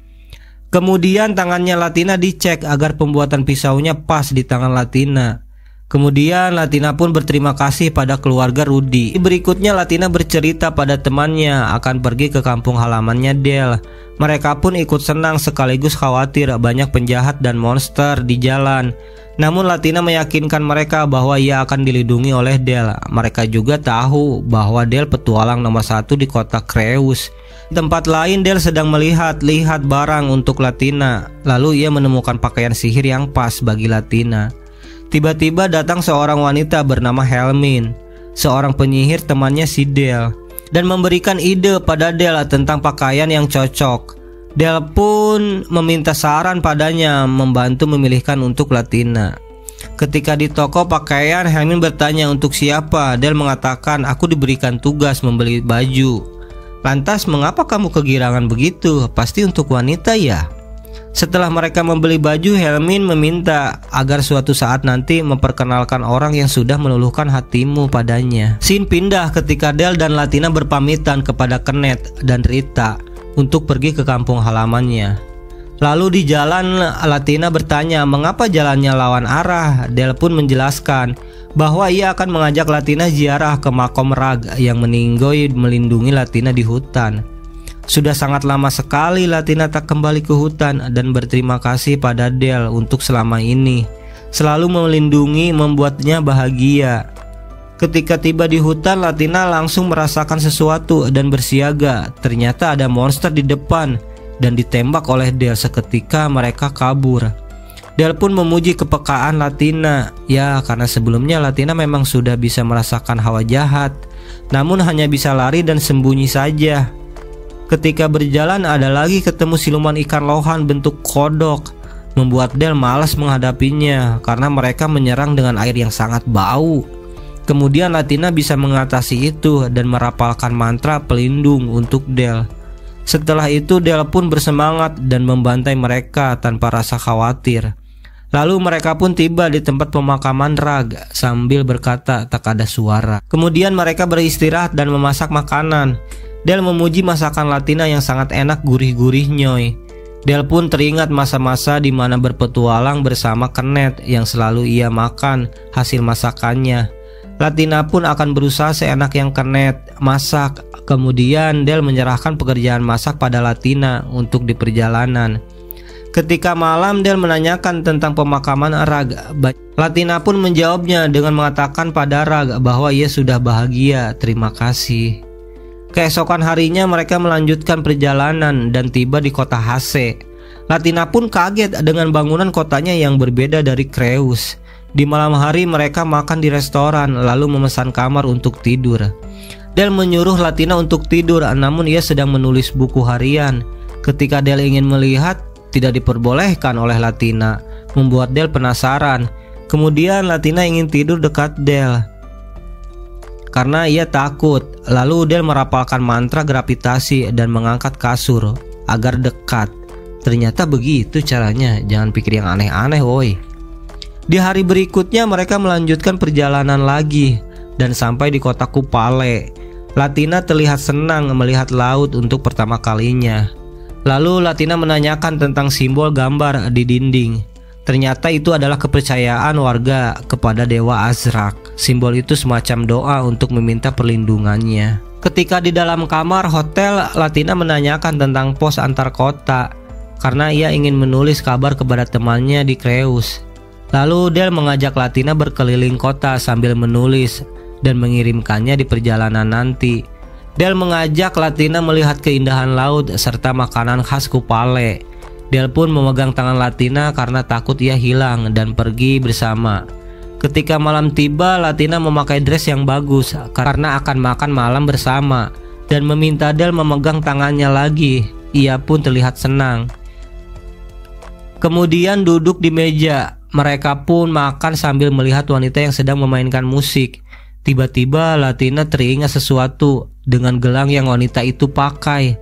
S1: Kemudian tangannya Latina dicek agar pembuatan pisaunya pas di tangan Latina. Kemudian Latina pun berterima kasih pada keluarga Rudy. Berikutnya Latina bercerita pada temannya akan pergi ke kampung halamannya Del. Mereka pun ikut senang sekaligus khawatir banyak penjahat dan monster di jalan. Namun Latina meyakinkan mereka bahwa ia akan dilindungi oleh Del. Mereka juga tahu bahwa Del petualang nomor 1 di kota Creus. Di tempat lain Del sedang melihat barang untuk Latina. Lalu ia menemukan pakaian sihir yang pas bagi Latina. Tiba-tiba datang seorang wanita bernama Helmin, seorang penyihir temannya si Del, dan memberikan ide pada Del tentang pakaian yang cocok. Del pun meminta saran padanya membantu memilihkan untuk Latina. Ketika di toko pakaian, Helmin bertanya untuk siapa. Del mengatakan, aku diberikan tugas membeli baju. Lantas mengapa kamu kegirangan begitu? Pasti untuk wanita ya? Setelah mereka membeli baju, Helmin meminta agar suatu saat nanti memperkenalkan orang yang sudah meluluhkan hatimu padanya. Scene pindah ketika Del dan Latina berpamitan kepada Kenneth dan Rita untuk pergi ke kampung halamannya. Lalu di jalan Latina bertanya mengapa jalannya lawan arah. Del pun menjelaskan bahwa ia akan mengajak Latina ziarah ke makom Rag yang meninggoy melindungi Latina di hutan. Sudah sangat lama sekali Latina tak kembali ke hutan dan berterima kasih pada Del untuk selama ini selalu melindungi, membuatnya bahagia. Ketika tiba di hutan, Latina langsung merasakan sesuatu dan bersiaga. Ternyata ada monster di depan dan ditembak oleh Del seketika mereka kabur. Del pun memuji kepekaan Latina. Ya, karena sebelumnya Latina memang sudah bisa merasakan hawa jahat, namun hanya bisa lari dan sembunyi saja. Ketika berjalan ada lagi ketemu siluman ikan lohan bentuk kodok, membuat Del malas menghadapinya karena mereka menyerang dengan air yang sangat bau. Kemudian Latina bisa mengatasi itu dan merapalkan mantra pelindung untuk Del. Setelah itu Del pun bersemangat dan membantai mereka tanpa rasa khawatir. Lalu mereka pun tiba di tempat pemakaman Rag sambil berkata tak ada suara. Kemudian mereka beristirahat dan memasak makanan. Del memuji masakan Latina yang sangat enak, gurih-gurih nyoy. Del pun teringat masa-masa di mana berpetualang bersama Kenneth yang selalu ia makan hasil masakannya. Latina pun akan berusaha seenak yang Kenneth masak. Kemudian Del menyerahkan pekerjaan masak pada Latina untuk di perjalanan. Ketika malam Del menanyakan tentang pemakaman Rag. Latina pun menjawabnya dengan mengatakan pada Rag bahwa ia sudah bahagia, terima kasih. Keesokan harinya mereka melanjutkan perjalanan dan tiba di kota Hase. Latina pun kaget dengan bangunan kotanya yang berbeda dari Creus. Di malam hari mereka makan di restoran lalu memesan kamar untuk tidur. Del menyuruh Latina untuk tidur, namun ia sedang menulis buku harian. Ketika Del ingin melihat, tidak diperbolehkan oleh Latina, membuat Del penasaran. Kemudian Latina ingin tidur dekat Del karena ia takut. Lalu Del merapalkan mantra gravitasi dan mengangkat kasur agar dekat. Ternyata begitu caranya, jangan pikir yang aneh-aneh woi. Di hari berikutnya mereka melanjutkan perjalanan lagi dan sampai di kota Kupale. Latina terlihat senang melihat laut untuk pertama kalinya. Lalu Latina menanyakan tentang simbol gambar di dinding. Ternyata itu adalah kepercayaan warga kepada Dewa Azrak. Simbol itu semacam doa untuk meminta perlindungannya. Ketika di dalam kamar hotel, Latina menanyakan tentang pos antar kota karena ia ingin menulis kabar kepada temannya di Creus. Lalu Del mengajak Latina berkeliling kota sambil menulis dan mengirimkannya di perjalanan nanti. Del mengajak Latina melihat keindahan laut serta makanan khas Kupale. Del pun memegang tangan Latina karena takut ia hilang dan pergi bersama. Ketika malam tiba, Latina memakai dress yang bagus karena akan makan malam bersama dan meminta Del memegang tangannya lagi. Ia pun terlihat senang. Kemudian duduk di meja. Mereka pun makan sambil melihat wanita yang sedang memainkan musik. Tiba-tiba Latina teringat sesuatu dengan gelang yang wanita itu pakai.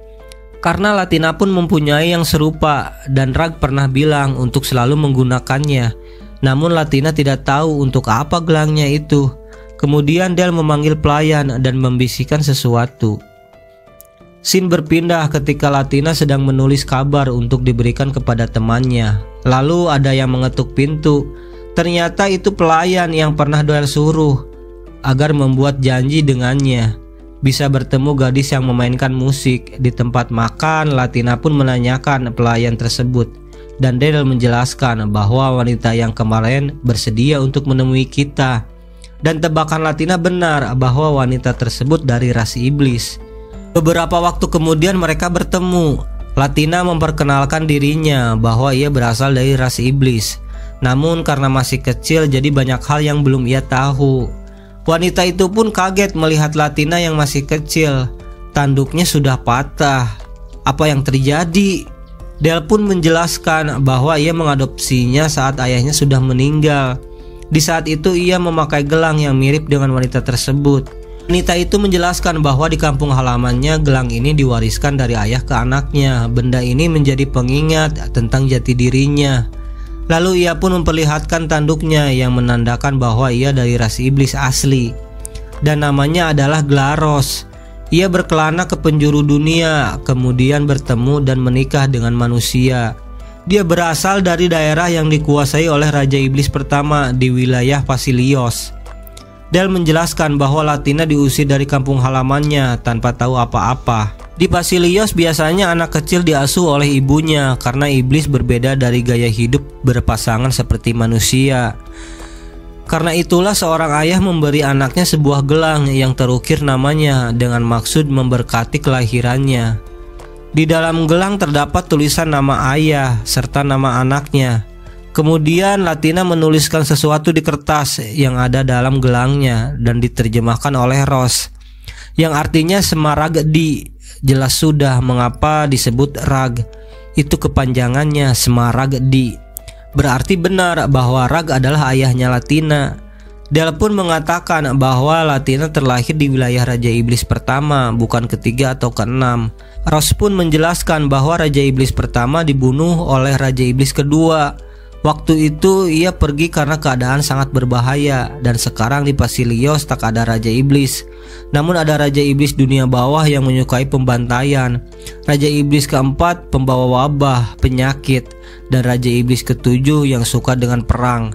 S1: Karena Latina pun mempunyai yang serupa dan Rag pernah bilang untuk selalu menggunakannya. Namun Latina tidak tahu untuk apa gelangnya itu. Kemudian Del memanggil pelayan dan membisikkan sesuatu. Scene berpindah ketika Latina sedang menulis kabar untuk diberikan kepada temannya. Lalu ada yang mengetuk pintu. Ternyata itu pelayan yang pernah Del suruh agar membuat janji dengannya. Bisa bertemu gadis yang memainkan musik. Di tempat makan, Latina pun menanyakan pelayan tersebut. Dan Del menjelaskan bahwa wanita yang kemarin bersedia untuk menemui kita. Dan tebakan Latina benar bahwa wanita tersebut dari ras iblis. Beberapa waktu kemudian mereka bertemu. Latina memperkenalkan dirinya bahwa ia berasal dari ras iblis. Namun karena masih kecil jadi banyak hal yang belum ia tahu. Wanita itu pun kaget melihat Latina yang masih kecil. Tanduknya sudah patah. Apa yang terjadi? Del pun menjelaskan bahwa ia mengadopsinya saat ayahnya sudah meninggal. Di saat itu ia memakai gelang yang mirip dengan wanita tersebut. Wanita itu menjelaskan bahwa di kampung halamannya gelang ini diwariskan dari ayah ke anaknya. Benda ini menjadi pengingat tentang jati dirinya. Lalu ia pun memperlihatkan tanduknya yang menandakan bahwa ia dari ras iblis asli. Dan namanya adalah Glaros. Ia berkelana ke penjuru dunia, kemudian bertemu dan menikah dengan manusia. Dia berasal dari daerah yang dikuasai oleh Raja Iblis pertama di wilayah Fasilios. Del menjelaskan bahwa Latina diusir dari kampung halamannya tanpa tahu apa-apa. Di Fasilios biasanya anak kecil diasuh oleh ibunya karena iblis berbeda dari gaya hidup berpasangan seperti manusia. Karena itulah seorang ayah memberi anaknya sebuah gelang yang terukir namanya dengan maksud memberkati kelahirannya. Di dalam gelang terdapat tulisan nama ayah serta nama anaknya. Kemudian Latina menuliskan sesuatu di kertas yang ada dalam gelangnya dan diterjemahkan oleh Ros, yang artinya Smaragdi. Jelas sudah mengapa disebut Rag. Itu kepanjangannya Smaragdi. Berarti benar bahwa Rag adalah ayahnya Latina. Del pun mengatakan bahwa Latina terlahir di wilayah Raja Iblis pertama, bukan ketiga atau keenam. Ros pun menjelaskan bahwa Raja Iblis pertama dibunuh oleh Raja Iblis kedua. Waktu itu ia pergi karena keadaan sangat berbahaya. Dan sekarang di Fasilios tak ada Raja Iblis, namun ada Raja Iblis dunia bawah yang menyukai pembantaian, Raja Iblis keempat pembawa wabah, penyakit, dan Raja Iblis ketujuh yang suka dengan perang.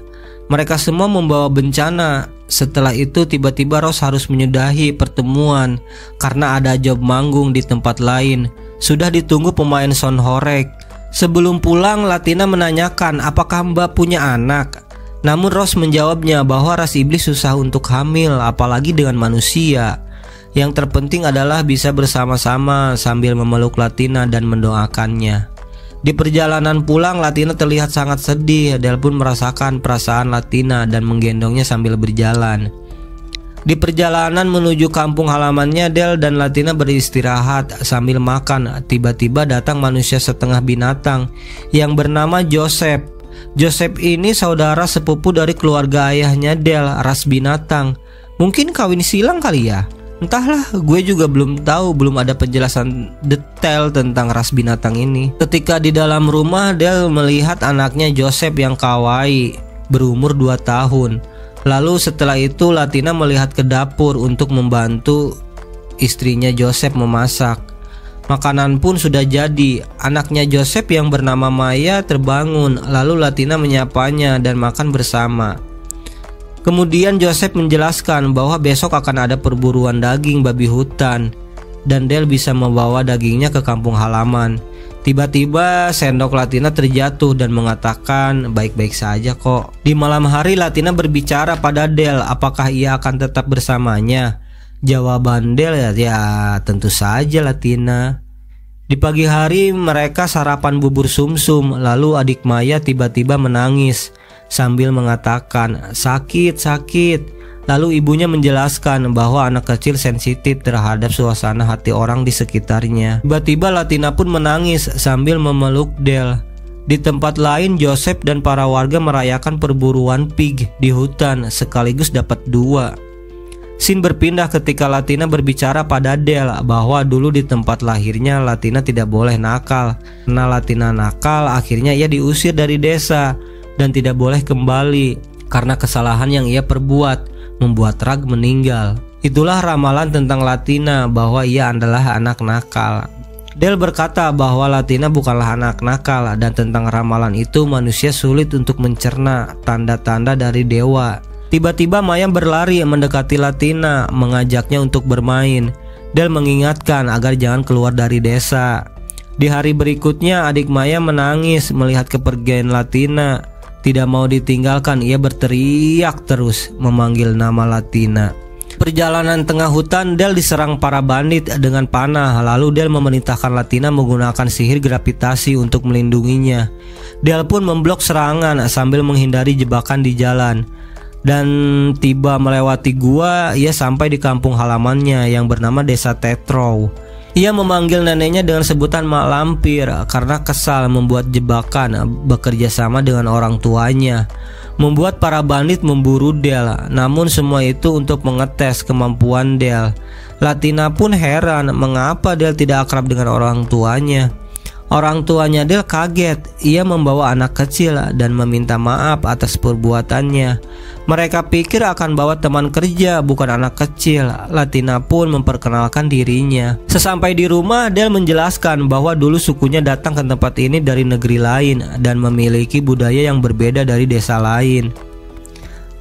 S1: Mereka semua membawa bencana. Setelah itu tiba-tiba Ros harus menyudahi pertemuan karena ada job manggung di tempat lain. Sudah ditunggu pemain sound horeg. Sebelum pulang, Latina menanyakan apakah Mbak punya anak. Namun Ros menjawabnya bahwa ras iblis susah untuk hamil, apalagi dengan manusia. Yang terpenting adalah bisa bersama-sama sambil memeluk Latina dan mendoakannya. Di perjalanan pulang, Latina terlihat sangat sedih. Del pun merasakan perasaan Latina dan menggendongnya sambil berjalan. Di perjalanan menuju kampung halamannya, Del dan Latina beristirahat sambil makan. Tiba-tiba datang manusia setengah binatang yang bernama Joseph. Joseph ini saudara sepupu dari keluarga ayahnya Del, ras binatang. Mungkin kawin silang kali ya? Entahlah, gue juga belum tahu, belum ada penjelasan detail tentang ras binatang ini. Ketika di dalam rumah, Del melihat anaknya Joseph yang kawaii, berumur 2 tahun. Lalu setelah itu Latina melihat ke dapur untuk membantu istrinya Joseph memasak. Makanan pun sudah jadi. Anaknya Joseph yang bernama Maya terbangun. Lalu Latina menyapanya dan makan bersama. Kemudian Joseph menjelaskan bahwa besok akan ada perburuan daging babi hutan dan Del bisa membawa dagingnya ke kampung halaman. Tiba-tiba sendok Latina terjatuh dan mengatakan baik-baik saja kok. Di malam hari Latina berbicara pada Del apakah ia akan tetap bersamanya. Jawaban Del ya tentu saja Latina. Di pagi hari mereka sarapan bubur sumsum. Lalu adik Maya tiba-tiba menangis sambil mengatakan sakit. Lalu ibunya menjelaskan bahwa anak kecil sensitif terhadap suasana hati orang di sekitarnya. Tiba-tiba Latina pun menangis sambil memeluk Del. Di tempat lain, Joseph dan para warga merayakan perburuan pig di hutan sekaligus dapat 2. Scene berpindah ketika Latina berbicara pada Del bahwa dulu di tempat lahirnya Latina tidak boleh nakal. Karena Latina nakal, akhirnya ia diusir dari desa dan tidak boleh kembali karena kesalahan yang ia perbuat, membuat Rag meninggal. Itulah ramalan tentang Latina bahwa ia adalah anak nakal. Del berkata bahwa Latina bukanlah anak nakal dan tentang ramalan itu manusia sulit untuk mencerna tanda-tanda dari dewa. Tiba-tiba Maya berlari mendekati Latina, mengajaknya untuk bermain. Del mengingatkan agar jangan keluar dari desa. Di hari berikutnya adik Maya menangis melihat kepergian Latina. Tidak mau ditinggalkan, ia berteriak terus memanggil nama Latina. Perjalanan tengah hutan, Del diserang para bandit dengan panah. Lalu Del memerintahkan Latina menggunakan sihir gravitasi untuk melindunginya. Del pun memblok serangan sambil menghindari jebakan di jalan. Dan tiba melewati gua, ia sampai di kampung halamannya yang bernama Desa Tetrow. Ia memanggil neneknya dengan sebutan Mak Lampir karena kesal membuat jebakan bekerja sama dengan orang tuanya, membuat para bandit memburu Del. Namun semua itu untuk mengetes kemampuan Del. Latina pun heran mengapa Del tidak akrab dengan orang tuanya. Orang tuanya Del kaget. Ia membawa anak kecil dan meminta maaf atas perbuatannya. Mereka pikir akan bawa teman kerja, bukan anak kecil. Latina pun memperkenalkan dirinya. Sesampai di rumah, Del menjelaskan bahwa dulu sukunya datang ke tempat ini dari negeri lain dan memiliki budaya yang berbeda dari desa lain.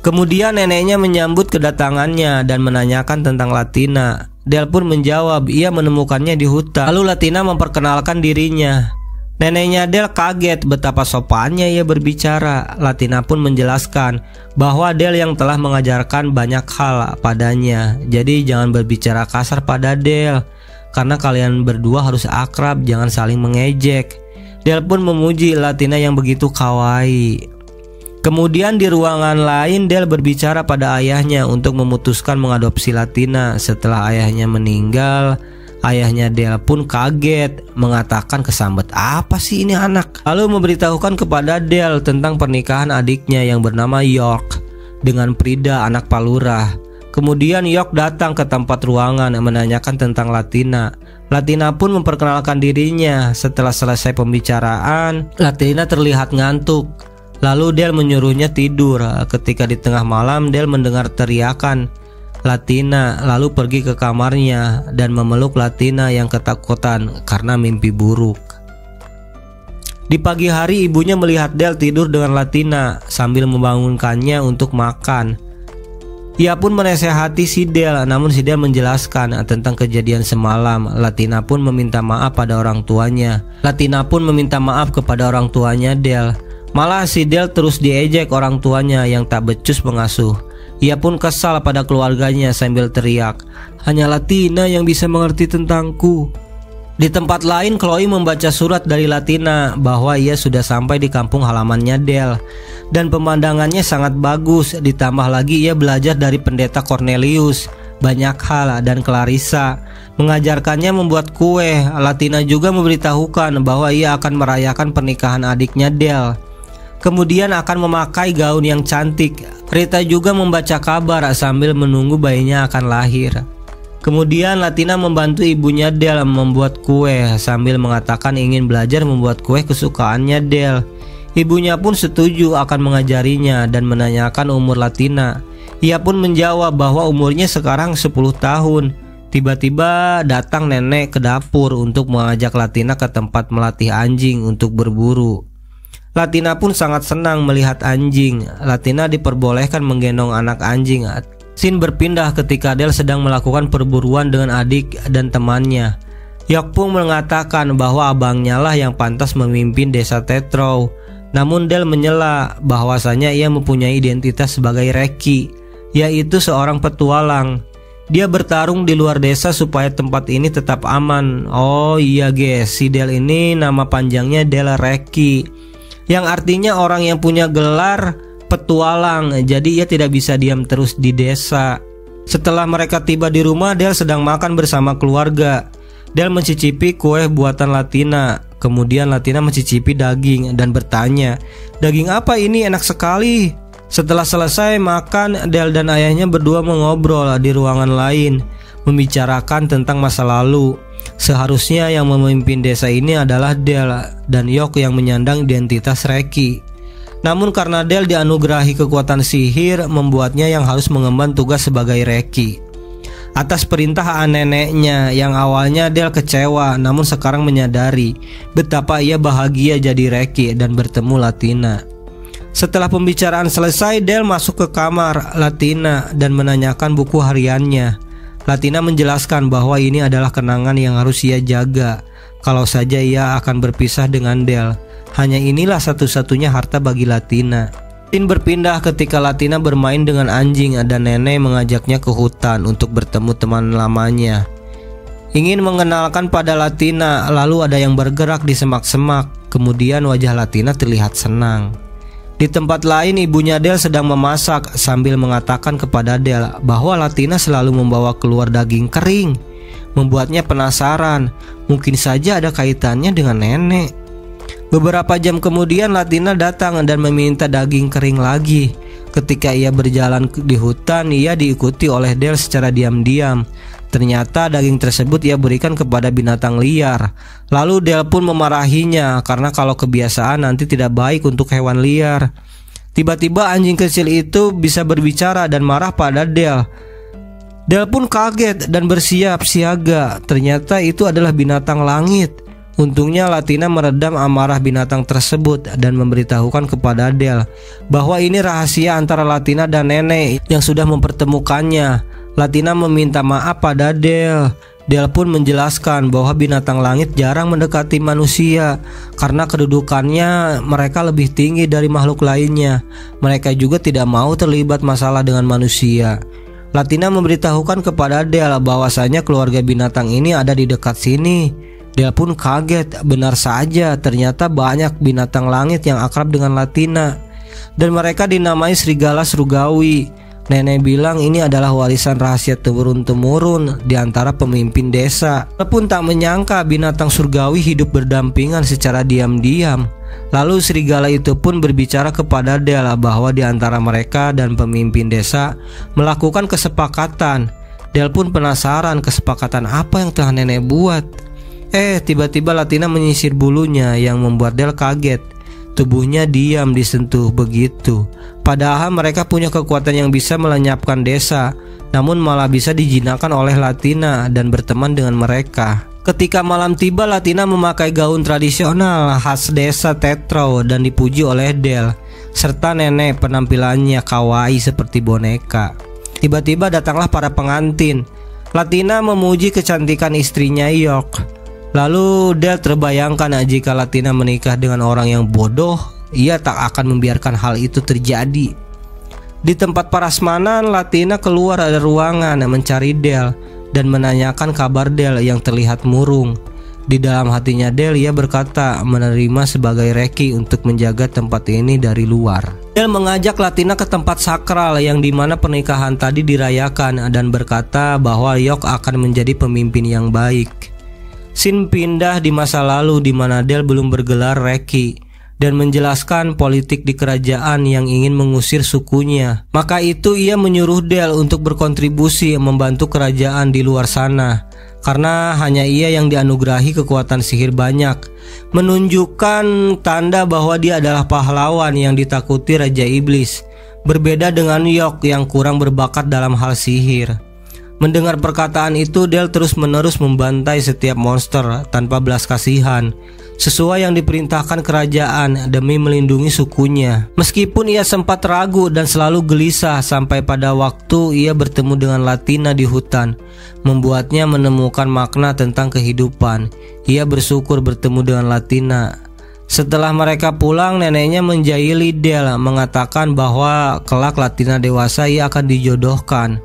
S1: Kemudian neneknya menyambut kedatangannya dan menanyakan tentang Latina. Del pun menjawab ia menemukannya di hutan. Lalu Latina memperkenalkan dirinya. Neneknya Del kaget betapa sopannya ia berbicara. Latina pun menjelaskan bahwa Del yang telah mengajarkan banyak hal padanya. Jadi jangan berbicara kasar pada Del, karena kalian berdua harus akrab, jangan saling mengejek. Del pun memuji Latina yang begitu kawaii. Kemudian di ruangan lain, Del berbicara pada ayahnya untuk memutuskan mengadopsi Latina. Setelah ayahnya meninggal, ayahnya Del pun kaget, mengatakan kesambet apa sih ini anak. Lalu memberitahukan kepada Del tentang pernikahan adiknya yang bernama York dengan Prida, anak Palurah. Kemudian York datang ke tempat ruangan menanyakan tentang Latina. Latina pun memperkenalkan dirinya. Setelah selesai pembicaraan, Latina terlihat ngantuk. Lalu Del menyuruhnya tidur. Ketika di tengah malam, Del mendengar teriakan Latina, lalu pergi ke kamarnya dan memeluk Latina yang ketakutan karena mimpi buruk. Di pagi hari, ibunya melihat Del tidur dengan Latina sambil membangunkannya untuk makan. Ia pun menasehati si Del, namun si Del menjelaskan tentang kejadian semalam. Latina pun meminta maaf pada orang tuanya. Latina pun meminta maaf kepada orang tuanya Del. Malah si Del terus diejek orang tuanya yang tak becus mengasuh. Ia pun kesal pada keluarganya sambil teriak, hanya Latina yang bisa mengerti tentangku. Di tempat lain, Chloe membaca surat dari Latina bahwa ia sudah sampai di kampung halamannya Del. Dan pemandangannya sangat bagus, ditambah lagi ia belajar dari pendeta Cornelius banyak hal dan Clarissa mengajarkannya membuat kue. Latina juga memberitahukan bahwa ia akan merayakan pernikahan adiknya Del, kemudian akan memakai gaun yang cantik. Rita juga membaca kabar sambil menunggu bayinya akan lahir. Kemudian Latina membantu ibunya Del membuat kue sambil mengatakan ingin belajar membuat kue kesukaannya Del. Ibunya pun setuju akan mengajarinya dan menanyakan umur Latina. Ia pun menjawab bahwa umurnya sekarang 10 tahun. Tiba-tiba datang nenek ke dapur untuk mengajak Latina ke tempat melatih anjing untuk berburu. Latina pun sangat senang melihat anjing. Latina diperbolehkan menggendong anak anjing. Scene berpindah ketika Del sedang melakukan perburuan dengan adik dan temannya. York pun mengatakan bahwa abangnya lah yang pantas memimpin desa Tetrow. Namun Del menyela bahwasanya ia mempunyai identitas sebagai Reki, yaitu seorang petualang. Dia bertarung di luar desa supaya tempat ini tetap aman. Oh iya guys, si Del ini nama panjangnya Del Reki, yang artinya orang yang punya gelar petualang. Jadi ia tidak bisa diam terus di desa. Setelah mereka tiba di rumah, Del sedang makan bersama keluarga. Del mencicipi kue buatan Latina. Kemudian Latina mencicipi daging dan bertanya, "Daging apa ini? Enak sekali." Setelah selesai makan, Del dan ayahnya berdua mengobrol di ruangan lain, membicarakan tentang masa lalu. Seharusnya yang memimpin desa ini adalah Del dan York yang menyandang identitas Reki. Namun karena Del dianugerahi kekuatan sihir, membuatnya yang harus mengemban tugas sebagai Reki. Atas perintah neneknya yang awalnya Del kecewa, namun sekarang menyadari betapa ia bahagia jadi Reki dan bertemu Latina. Setelah pembicaraan selesai, Del masuk ke kamar Latina dan menanyakan buku hariannya. Latina menjelaskan bahwa ini adalah kenangan yang harus ia jaga kalau saja ia akan berpisah dengan Del. Hanya inilah satu-satunya harta bagi Latina. Scene berpindah ketika Latina bermain dengan anjing dan nenek mengajaknya ke hutan untuk bertemu teman lamanya. Ingin mengenalkan pada Latina, lalu ada yang bergerak di semak-semak. Kemudian wajah Latina terlihat senang. Di tempat lain ibunya Del sedang memasak sambil mengatakan kepada Del bahwa Latina selalu membawa keluar daging kering. Membuatnya penasaran, mungkin saja ada kaitannya dengan nenek. Beberapa jam kemudian Latina datang dan meminta daging kering lagi. Ketika ia berjalan di hutan, ia diikuti oleh Del secara diam-diam. Ternyata daging tersebut ia berikan kepada binatang liar. Lalu Del pun memarahinya karena kalau kebiasaan nanti tidak baik untuk hewan liar. Tiba-tiba anjing kecil itu bisa berbicara dan marah pada Del. Del pun kaget dan bersiap siaga. Ternyata itu adalah binatang langit. Untungnya Latina meredam amarah binatang tersebut dan memberitahukan kepada Del bahwa ini rahasia antara Latina dan nenek yang sudah mempertemukannya. Latina meminta maaf pada Del. Del pun menjelaskan bahwa binatang langit jarang mendekati manusia karena kedudukannya mereka lebih tinggi dari makhluk lainnya. Mereka juga tidak mau terlibat masalah dengan manusia. Latina memberitahukan kepada Del bahwasanya keluarga binatang ini ada di dekat sini. Del pun kaget, benar saja ternyata banyak binatang langit yang akrab dengan Latina dan mereka dinamai serigala surgawi. Nenek bilang ini adalah warisan rahasia turun-temurun di antara pemimpin desa. Dia pun tak menyangka binatang surgawi hidup berdampingan secara diam-diam. Lalu serigala itu pun berbicara kepada Del bahwa di antara mereka dan pemimpin desa melakukan kesepakatan. Del pun penasaran kesepakatan apa yang telah nenek buat. Tiba-tiba Latina menyisir bulunya yang membuat Del kaget. Tubuhnya diam disentuh begitu. Padahal mereka punya kekuatan yang bisa melenyapkan desa, namun malah bisa dijinakkan oleh Latina dan berteman dengan mereka. Ketika malam tiba, Latina memakai gaun tradisional khas desa Tetro dan dipuji oleh Del, serta nenek penampilannya kawaii seperti boneka. Tiba-tiba datanglah para pengantin. Latina memuji kecantikan istrinya York. Lalu Del terbayangkan jika Latina menikah dengan orang yang bodoh, ia tak akan membiarkan hal itu terjadi. Di tempat prasmanan, Latina keluar dari ruangan mencari Del dan menanyakan kabar Del yang terlihat murung. Di dalam hatinya Del, ia berkata menerima sebagai reki untuk menjaga tempat ini dari luar. Del mengajak Latina ke tempat sakral yang dimana pernikahan tadi dirayakan dan berkata bahwa York akan menjadi pemimpin yang baik. Scene pindah di masa lalu di mana Del belum bergelar reki dan menjelaskan politik di kerajaan yang ingin mengusir sukunya. Maka itu ia menyuruh Del untuk berkontribusi membantu kerajaan di luar sana karena hanya ia yang dianugerahi kekuatan sihir banyak, menunjukkan tanda bahwa dia adalah pahlawan yang ditakuti Raja Iblis, berbeda dengan York yang kurang berbakat dalam hal sihir. Mendengar perkataan itu, Del terus-menerus membantai setiap monster tanpa belas kasihan, sesuai yang diperintahkan kerajaan demi melindungi sukunya. Meskipun ia sempat ragu dan selalu gelisah sampai pada waktu ia bertemu dengan Latina di hutan, membuatnya menemukan makna tentang kehidupan. Ia bersyukur bertemu dengan Latina. Setelah mereka pulang, neneknya menjahili Del, mengatakan bahwa kelak Latina dewasa ia akan dijodohkan.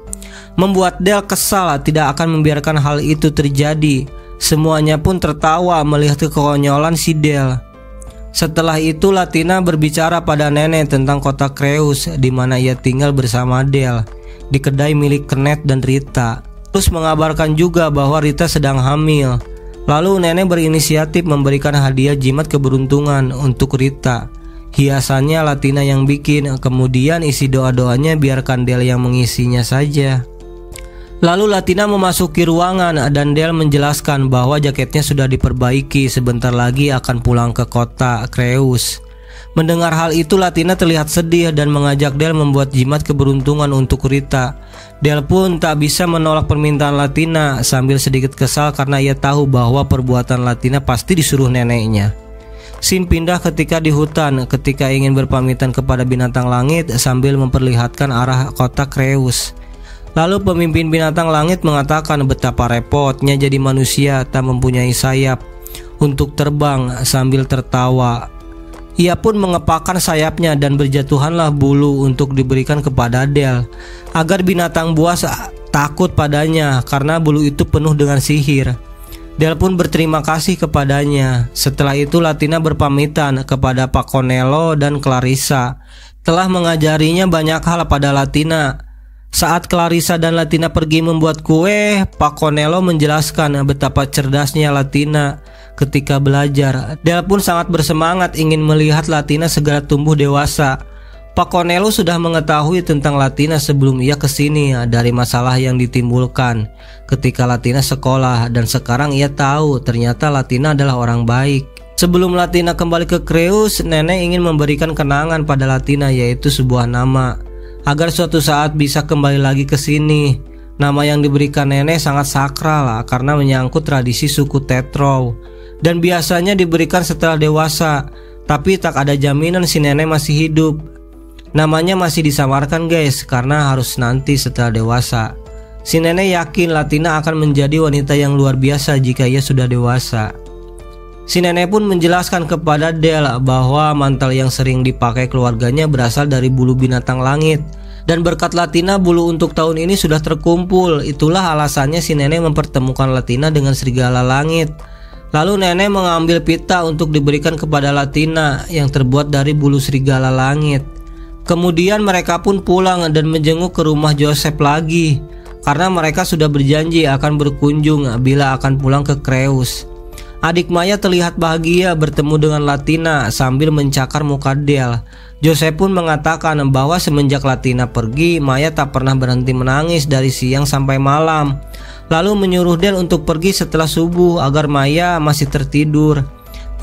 S1: Membuat Del kesal tidak akan membiarkan hal itu terjadi. Semuanya pun tertawa melihat kekonyolan si Del. Setelah itu Latina berbicara pada nenek tentang kota Creus di mana ia tinggal bersama Del di kedai milik Kenneth dan Rita. Terus mengabarkan juga bahwa Rita sedang hamil. Lalu nenek berinisiatif memberikan hadiah jimat keberuntungan untuk Rita. Hiasannya Latina yang bikin, kemudian isi doa-doanya biarkan Del yang mengisinya saja. Lalu Latina memasuki ruangan dan Del menjelaskan bahwa jaketnya sudah diperbaiki, sebentar lagi akan pulang ke kota Creus. Mendengar hal itu Latina terlihat sedih dan mengajak Del membuat jimat keberuntungan untuk Rita. Del pun tak bisa menolak permintaan Latina sambil sedikit kesal karena ia tahu bahwa perbuatan Latina pasti disuruh neneknya. Scene pindah ketika di hutan, ketika ingin berpamitan kepada binatang langit sambil memperlihatkan arah kota Creus. Lalu pemimpin binatang langit mengatakan betapa repotnya jadi manusia tak mempunyai sayap untuk terbang sambil tertawa. Ia pun mengepakkan sayapnya dan berjatuhanlah bulu untuk diberikan kepada Del, agar binatang buas takut padanya karena bulu itu penuh dengan sihir. Del pun berterima kasih kepadanya. Setelah itu Latina berpamitan kepada Paconello dan Clarissa, telah mengajarinya banyak hal pada Latina. Saat Clarissa dan Latina pergi membuat kue, Paconello menjelaskan betapa cerdasnya Latina ketika belajar. Del pun sangat bersemangat ingin melihat Latina segera tumbuh dewasa. Paconello sudah mengetahui tentang Latina sebelum ia kesini dari masalah yang ditimbulkan ketika Latina sekolah, dan sekarang ia tahu ternyata Latina adalah orang baik. Sebelum Latina kembali ke Creus, nenek ingin memberikan kenangan pada Latina, yaitu sebuah nama, agar suatu saat bisa kembali lagi ke sini. Nama yang diberikan nenek sangat sakral karena menyangkut tradisi suku Tetrou, dan biasanya diberikan setelah dewasa, tapi tak ada jaminan si nenek masih hidup. Namanya masih disamarkan guys, karena harus nanti setelah dewasa. Si nenek yakin Latina akan menjadi wanita yang luar biasa jika ia sudah dewasa. Si nenek pun menjelaskan kepada Del bahwa mantel yang sering dipakai keluarganya berasal dari bulu binatang langit, dan berkat Latina bulu untuk tahun ini sudah terkumpul. Itulah alasannya si nenek mempertemukan Latina dengan serigala langit. Lalu nenek mengambil pita untuk diberikan kepada Latina yang terbuat dari bulu serigala langit. Kemudian mereka pun pulang dan menjenguk ke rumah Joseph lagi, karena mereka sudah berjanji akan berkunjung bila akan pulang ke Creus. Adik Maya terlihat bahagia bertemu dengan Latina sambil mencakar muka Del. Joseph pun mengatakan bahwa semenjak Latina pergi, Maya tak pernah berhenti menangis dari siang sampai malam. Lalu menyuruh Del untuk pergi setelah subuh agar Maya masih tertidur.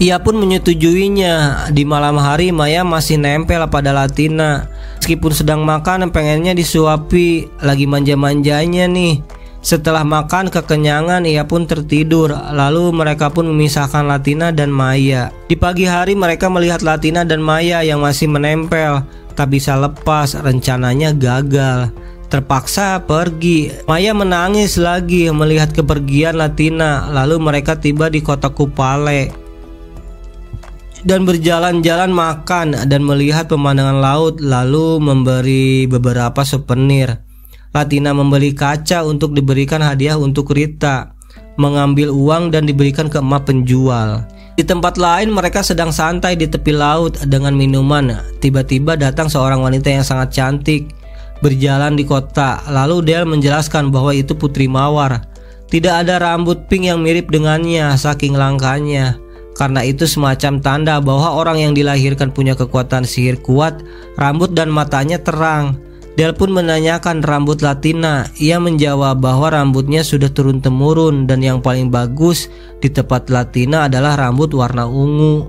S1: Ia pun menyetujuinya. Di malam hari Maya masih nempel pada Latina. Meskipun sedang makan pengennya disuapi, lagi manja-manjanya nih. Setelah makan kekenyangan ia pun tertidur. Lalu mereka pun memisahkan Latina dan Maya. Di pagi hari mereka melihat Latina dan Maya yang masih menempel, tak bisa lepas, rencananya gagal. Terpaksa pergi. Maya menangis lagi melihat kepergian Latina. Lalu mereka tiba di kota Kupale dan berjalan-jalan makan dan melihat pemandangan laut, lalu memberi beberapa souvenir. Latina membeli kaca untuk diberikan hadiah untuk Rita, mengambil uang dan diberikan ke emak penjual. Di tempat lain mereka sedang santai di tepi laut dengan minuman. Tiba-tiba datang seorang wanita yang sangat cantik berjalan di kota. Lalu Del menjelaskan bahwa itu Putri Mawar. Tidak ada rambut pink yang mirip dengannya saking langkanya. Karena itu semacam tanda bahwa orang yang dilahirkan punya kekuatan sihir kuat, rambut dan matanya terang. Del pun menanyakan rambut Latina. Ia menjawab bahwa rambutnya sudah turun-temurun dan yang paling bagus di tempat Latina adalah rambut warna ungu.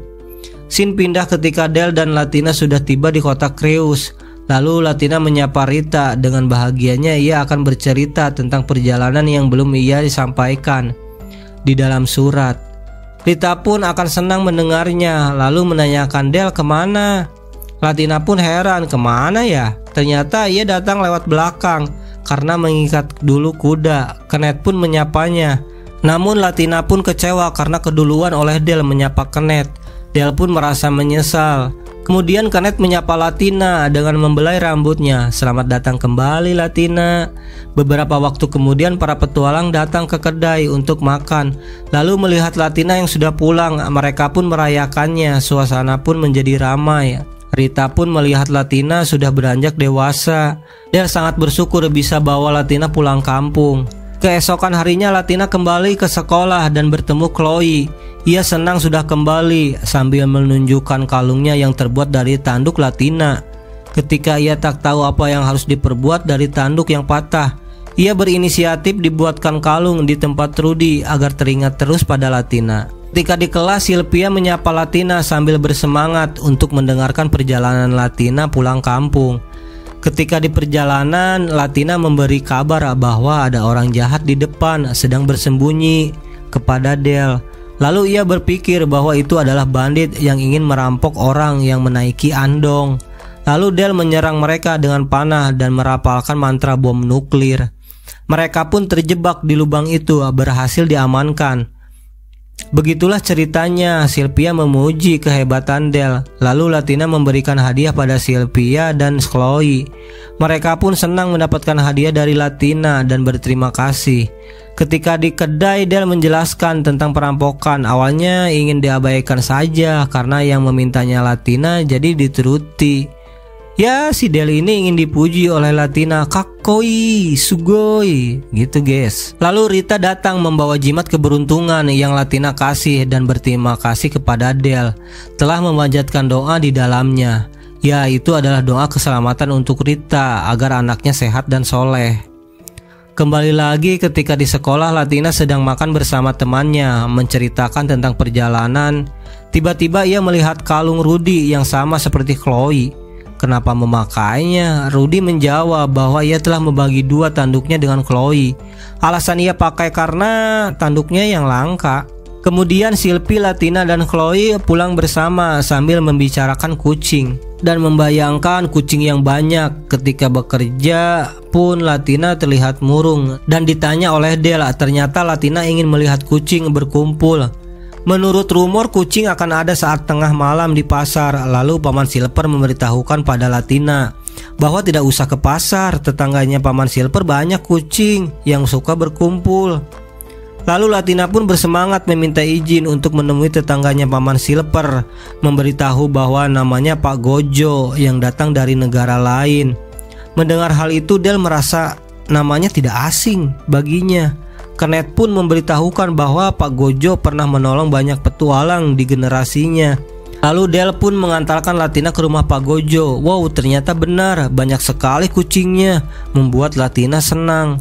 S1: Scene pindah ketika Del dan Latina sudah tiba di kota Creus. Lalu Latina menyapa Rita. Dengan bahagianya ia akan bercerita tentang perjalanan yang belum ia disampaikan di dalam surat. Rita pun akan senang mendengarnya, lalu menanyakan Del kemana. Latina pun heran, kemana ya? Ternyata ia datang lewat belakang karena mengikat dulu kuda. Kenneth pun menyapanya. Namun Latina pun kecewa karena keduluan oleh Del menyapa Kenneth. Del pun merasa menyesal. Kemudian Kenneth menyapa Latina dengan membelai rambutnya. Selamat datang kembali Latina. Beberapa waktu kemudian para petualang datang ke kedai untuk makan. Lalu melihat Latina yang sudah pulang, mereka pun merayakannya. Suasana pun menjadi ramai. Rita pun melihat Latina sudah beranjak dewasa. Dia sangat bersyukur bisa bawa Latina pulang kampung. Keesokan harinya Latina kembali ke sekolah dan bertemu Chloe. Ia senang sudah kembali sambil menunjukkan kalungnya yang terbuat dari tanduk Latina. Ketika ia tak tahu apa yang harus diperbuat dari tanduk yang patah, ia berinisiatif dibuatkan kalung di tempat Rudy agar teringat terus pada Latina. Ketika di kelas, Sylvia menyapa Latina sambil bersemangat untuk mendengarkan perjalanan Latina pulang kampung. Ketika di perjalanan, Latina memberi kabar bahwa ada orang jahat di depan sedang bersembunyi kepada Del. Lalu ia berpikir bahwa itu adalah bandit yang ingin merampok orang yang menaiki andong. Lalu Del menyerang mereka dengan panah dan merapalkan mantra bom nuklir. Mereka pun terjebak di lubang itu, berhasil diamankan. Begitulah ceritanya. Sylvia memuji kehebatan Del. Lalu Latina memberikan hadiah pada Sylvia dan Chloe. Mereka pun senang mendapatkan hadiah dari Latina dan berterima kasih. Ketika di kedai, Del menjelaskan tentang perampokan. Awalnya ingin diabaikan saja karena yang memintanya Latina, jadi dituruti. Ya, si Del ini ingin dipuji oleh Latina. Kakoi, sugoi, gitu guys. Lalu Rita datang membawa jimat keberuntungan yang Latina kasih dan berterima kasih kepada Del telah memanjatkan doa di dalamnya. Ya, itu adalah doa keselamatan untuk Rita agar anaknya sehat dan soleh. Kembali lagi ketika di sekolah, Latina sedang makan bersama temannya, menceritakan tentang perjalanan. Tiba-tiba ia melihat kalung Rudy yang sama seperti Chloe. Kenapa memakainya? Rudy menjawab bahwa ia telah membagi dua tanduknya dengan Chloe. Alasan ia pakai karena tanduknya yang langka. Kemudian Sylvie, Latina, dan Chloe pulang bersama sambil membicarakan kucing dan membayangkan kucing yang banyak. Ketika bekerja pun Latina terlihat murung dan ditanya oleh Del. Ternyata Latina ingin melihat kucing berkumpul. Menurut rumor, kucing akan ada saat tengah malam di pasar. Lalu Paman Silver memberitahukan pada Latina bahwa tidak usah ke pasar. Tetangganya Paman Silver banyak kucing yang suka berkumpul. Lalu Latina pun bersemangat meminta izin untuk menemui tetangganya Paman Silver, memberitahu bahwa namanya Pak Gojo yang datang dari negara lain. Mendengar hal itu, Del merasa namanya tidak asing baginya. Kenneth pun memberitahukan bahwa Pak Gojo pernah menolong banyak petualang di generasinya. Lalu Del pun mengantarkan Latina ke rumah Pak Gojo. Wow, ternyata benar, banyak sekali kucingnya, membuat Latina senang.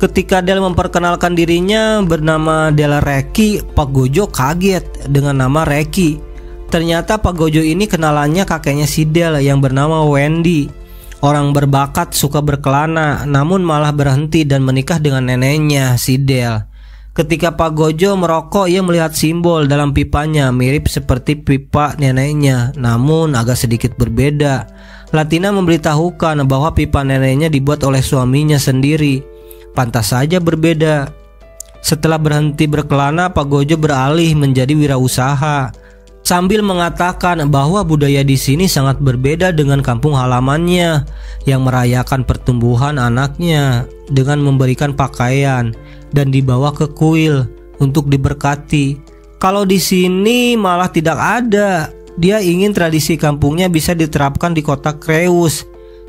S1: Ketika Del memperkenalkan dirinya bernama Del Reki, Pak Gojo kaget dengan nama Reki. Ternyata Pak Gojo ini kenalannya kakeknya si Del yang bernama Wendy. Orang berbakat, suka berkelana, namun malah berhenti dan menikah dengan neneknya si Del. Ketika Pak Gojo merokok, ia melihat simbol dalam pipanya mirip seperti pipa neneknya, namun agak sedikit berbeda. Latina memberitahukan bahwa pipa neneknya dibuat oleh suaminya sendiri. Pantas saja berbeda. Setelah berhenti berkelana, Pak Gojo beralih menjadi wirausaha sambil mengatakan bahwa budaya di sini sangat berbeda dengan kampung halamannya yang merayakan pertumbuhan anaknya dengan memberikan pakaian dan dibawa ke kuil untuk diberkati. Kalau di sini malah tidak ada. Dia ingin tradisi kampungnya bisa diterapkan di kota Creus.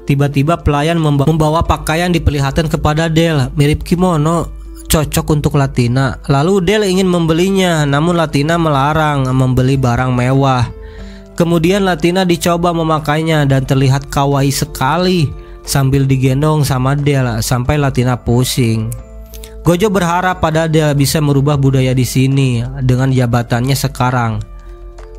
S1: Tiba-tiba pelayan membawa pakaian diperlihatkan kepada Del, mirip kimono, cocok untuk Latina. Lalu Del ingin membelinya, namun Latina melarang membeli barang mewah. Kemudian Latina dicoba memakainya dan terlihat kawaii sekali sambil digendong sama Del sampai Latina pusing. Gojo berharap pada Del bisa merubah budaya di sini dengan jabatannya sekarang.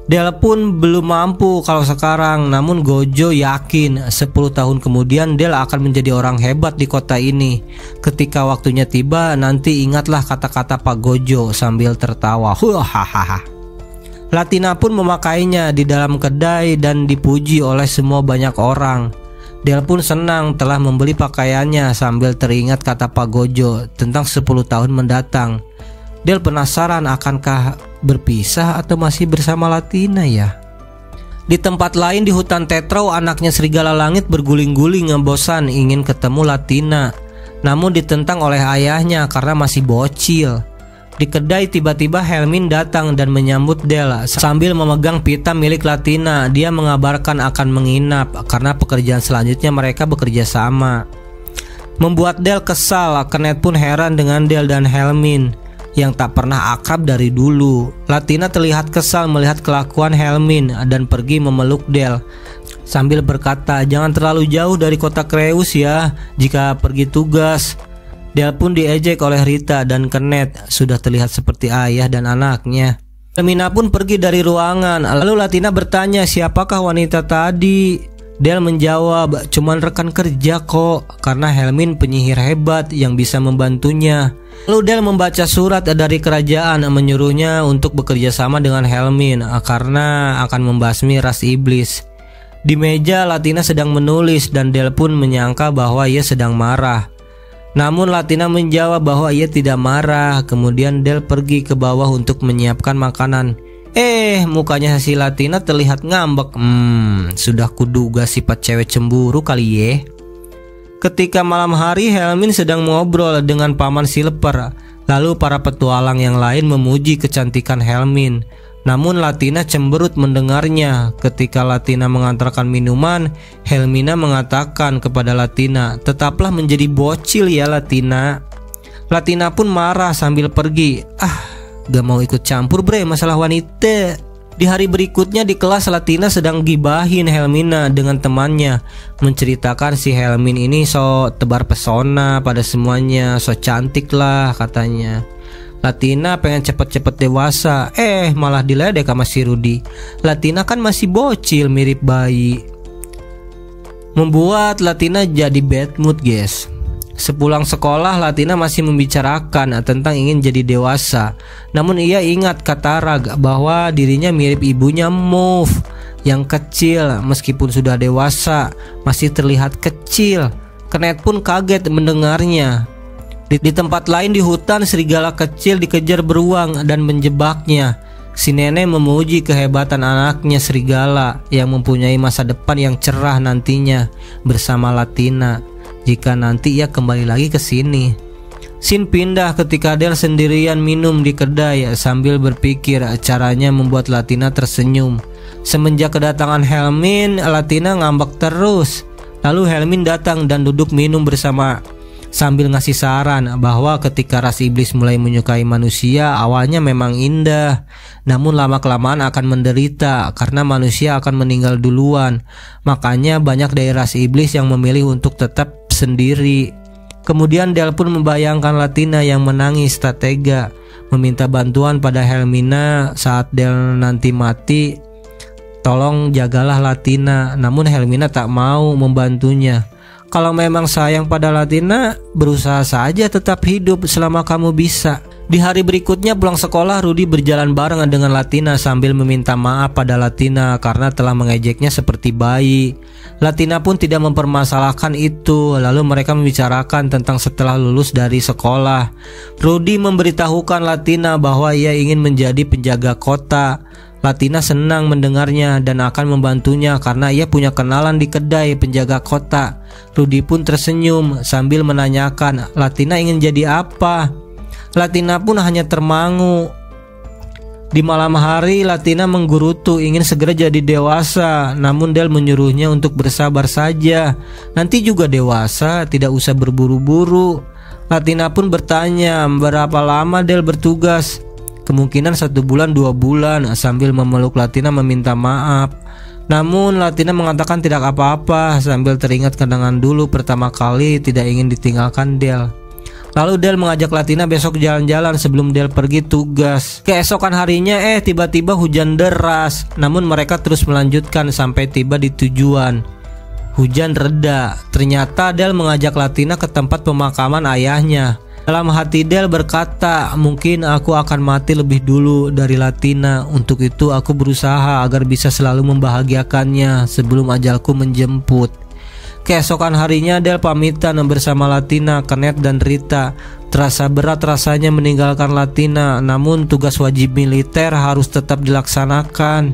S1: Del pun belum mampu kalau sekarang, namun Gojo yakin 10 tahun kemudian Del akan menjadi orang hebat di kota ini. Ketika waktunya tiba, nanti ingatlah kata-kata Pak Gojo sambil tertawa. Hahaha. Latina pun memakainya di dalam kedai dan dipuji oleh semua banyak orang. Del pun senang telah membeli pakaiannya sambil teringat kata Pak Gojo tentang 10 tahun mendatang. Del penasaran akankah berpisah atau masih bersama Latina ya. Di tempat lain di hutan Tetrao, anaknya Serigala Langit berguling-guling bosan ingin ketemu Latina, namun ditentang oleh ayahnya karena masih bocil. Di kedai tiba-tiba Helmin datang dan menyambut Del sambil memegang pita milik Latina. Dia mengabarkan akan menginap karena pekerjaan selanjutnya mereka bekerja sama. Membuat Del kesal. Kenneth pun heran dengan Del dan Helmin yang tak pernah akrab dari dulu. Latina terlihat kesal melihat kelakuan Helmin dan pergi memeluk Del sambil berkata, jangan terlalu jauh dari kota Creus ya jika pergi tugas. Del pun diejek oleh Rita dan Kenneth, sudah terlihat seperti ayah dan anaknya. Helmina pun pergi dari ruangan. Lalu Latina bertanya, siapakah wanita tadi? Del menjawab, cuman rekan kerja kok, karena Helmin penyihir hebat yang bisa membantunya. Lalu Del membaca surat dari kerajaan menyuruhnya untuk bekerja sama dengan Helmin karena akan membasmi ras iblis. Di meja Latina sedang menulis dan Del pun menyangka bahwa ia sedang marah. Namun Latina menjawab bahwa ia tidak marah. Kemudian Del pergi ke bawah untuk menyiapkan makanan. Mukanya si Latina terlihat ngambek. Sudah kuduga sifat cewek cemburu kali ye. Ketika malam hari, Helmin sedang ngobrol dengan paman Silper. Lalu para petualang yang lain memuji kecantikan Helmin. Namun Latina cemberut mendengarnya. Ketika Latina mengantarkan minuman, Helmina mengatakan kepada Latina, "Tetaplah menjadi bocil ya Latina." Latina pun marah sambil pergi. Gak mau ikut campur bre masalah wanita. Di hari berikutnya di kelas, Latina sedang gibahin Helmina dengan temannya, menceritakan si Helmin ini so tebar pesona pada semuanya, so cantik lah katanya. Latina pengen cepet-cepet dewasa, malah diledek sama si Rudy. Latina kan masih bocil mirip bayi. Membuat Latina jadi bad mood guys. Sepulang sekolah, Latina masih membicarakan tentang ingin jadi dewasa. Namun ia ingat kata Rag bahwa dirinya mirip ibunya Move yang kecil. Meskipun sudah dewasa, masih terlihat kecil. Kenneth pun kaget mendengarnya. Di tempat lain di hutan, serigala kecil dikejar beruang dan menjebaknya. Si nenek memuji kehebatan anaknya serigala yang mempunyai masa depan yang cerah nantinya bersama Latina jika nanti ia kembali lagi ke sini. Scene pindah ketika Del sendirian minum di kedai sambil berpikir caranya membuat Latina tersenyum. Semenjak kedatangan Helmin, Latina ngambek terus. Lalu Helmin datang dan duduk minum bersama sambil ngasih saran bahwa ketika ras iblis mulai menyukai manusia, awalnya memang indah, namun lama-kelamaan akan menderita karena manusia akan meninggal duluan. Makanya banyak dari ras iblis yang memilih untuk tetap sendiri. Kemudian Del pun membayangkan Latina yang menangis tak tega, meminta bantuan pada Helmina saat Del nanti mati. Tolong jagalah Latina. Namun Helmina tak mau membantunya. Kalau memang sayang pada Latina, berusaha saja tetap hidup selama kamu bisa. Di hari berikutnya pulang sekolah, Rudy berjalan bareng dengan Latina sambil meminta maaf pada Latina karena telah mengejeknya seperti bayi. Latina pun tidak mempermasalahkan itu. Lalu mereka membicarakan tentang setelah lulus dari sekolah. Rudy memberitahukan Latina bahwa ia ingin menjadi penjaga kota. Latina senang mendengarnya dan akan membantunya karena ia punya kenalan di kedai penjaga kota. Rudy pun tersenyum sambil menanyakan, Latina ingin jadi apa? Latina pun hanya termangu. Di malam hari, Latina menggerutu ingin segera jadi dewasa. Namun Del menyuruhnya untuk bersabar saja. Nanti juga dewasa, tidak usah berburu-buru. Latina pun bertanya, berapa lama Del bertugas? Kemungkinan 1 bulan 2 bulan, sambil memeluk Latina meminta maaf. Namun Latina mengatakan tidak apa-apa sambil teringat kenangan dulu pertama kali tidak ingin ditinggalkan Del. Lalu Del mengajak Latina besok jalan-jalan sebelum Del pergi tugas. Keesokan harinya tiba-tiba hujan deras. Namun mereka terus melanjutkan sampai tiba di tujuan. Hujan reda. Ternyata Del mengajak Latina ke tempat pemakaman ayahnya. Dalam hati Del berkata, mungkin aku akan mati lebih dulu dari Latina. Untuk itu aku berusaha agar bisa selalu membahagiakannya sebelum ajalku menjemput. Keesokan harinya Del pamitan bersama Latina, Kenneth dan Rita. Terasa berat rasanya meninggalkan Latina, namun tugas wajib militer harus tetap dilaksanakan.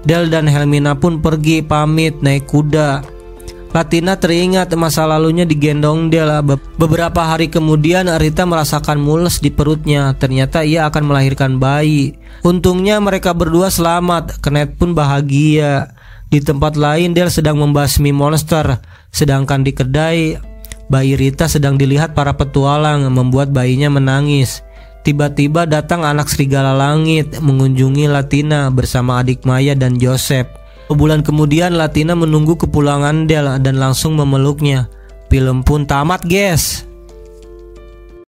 S1: Del dan Helmina pun pergi pamit naik kuda. Latina teringat masa lalunya digendong Del. Beberapa hari kemudian Rita merasakan mules di perutnya. Ternyata ia akan melahirkan bayi. Untungnya mereka berdua selamat. Kenneth pun bahagia. Di tempat lain Del sedang membasmi monster. Sedangkan di kedai, bayi Rita sedang dilihat para petualang, membuat bayinya menangis. Tiba-tiba datang anak serigala langit mengunjungi Latina bersama adik Maya dan Joseph. Sebulan kemudian Latina menunggu kepulangan Del dan langsung memeluknya. Film pun tamat guys.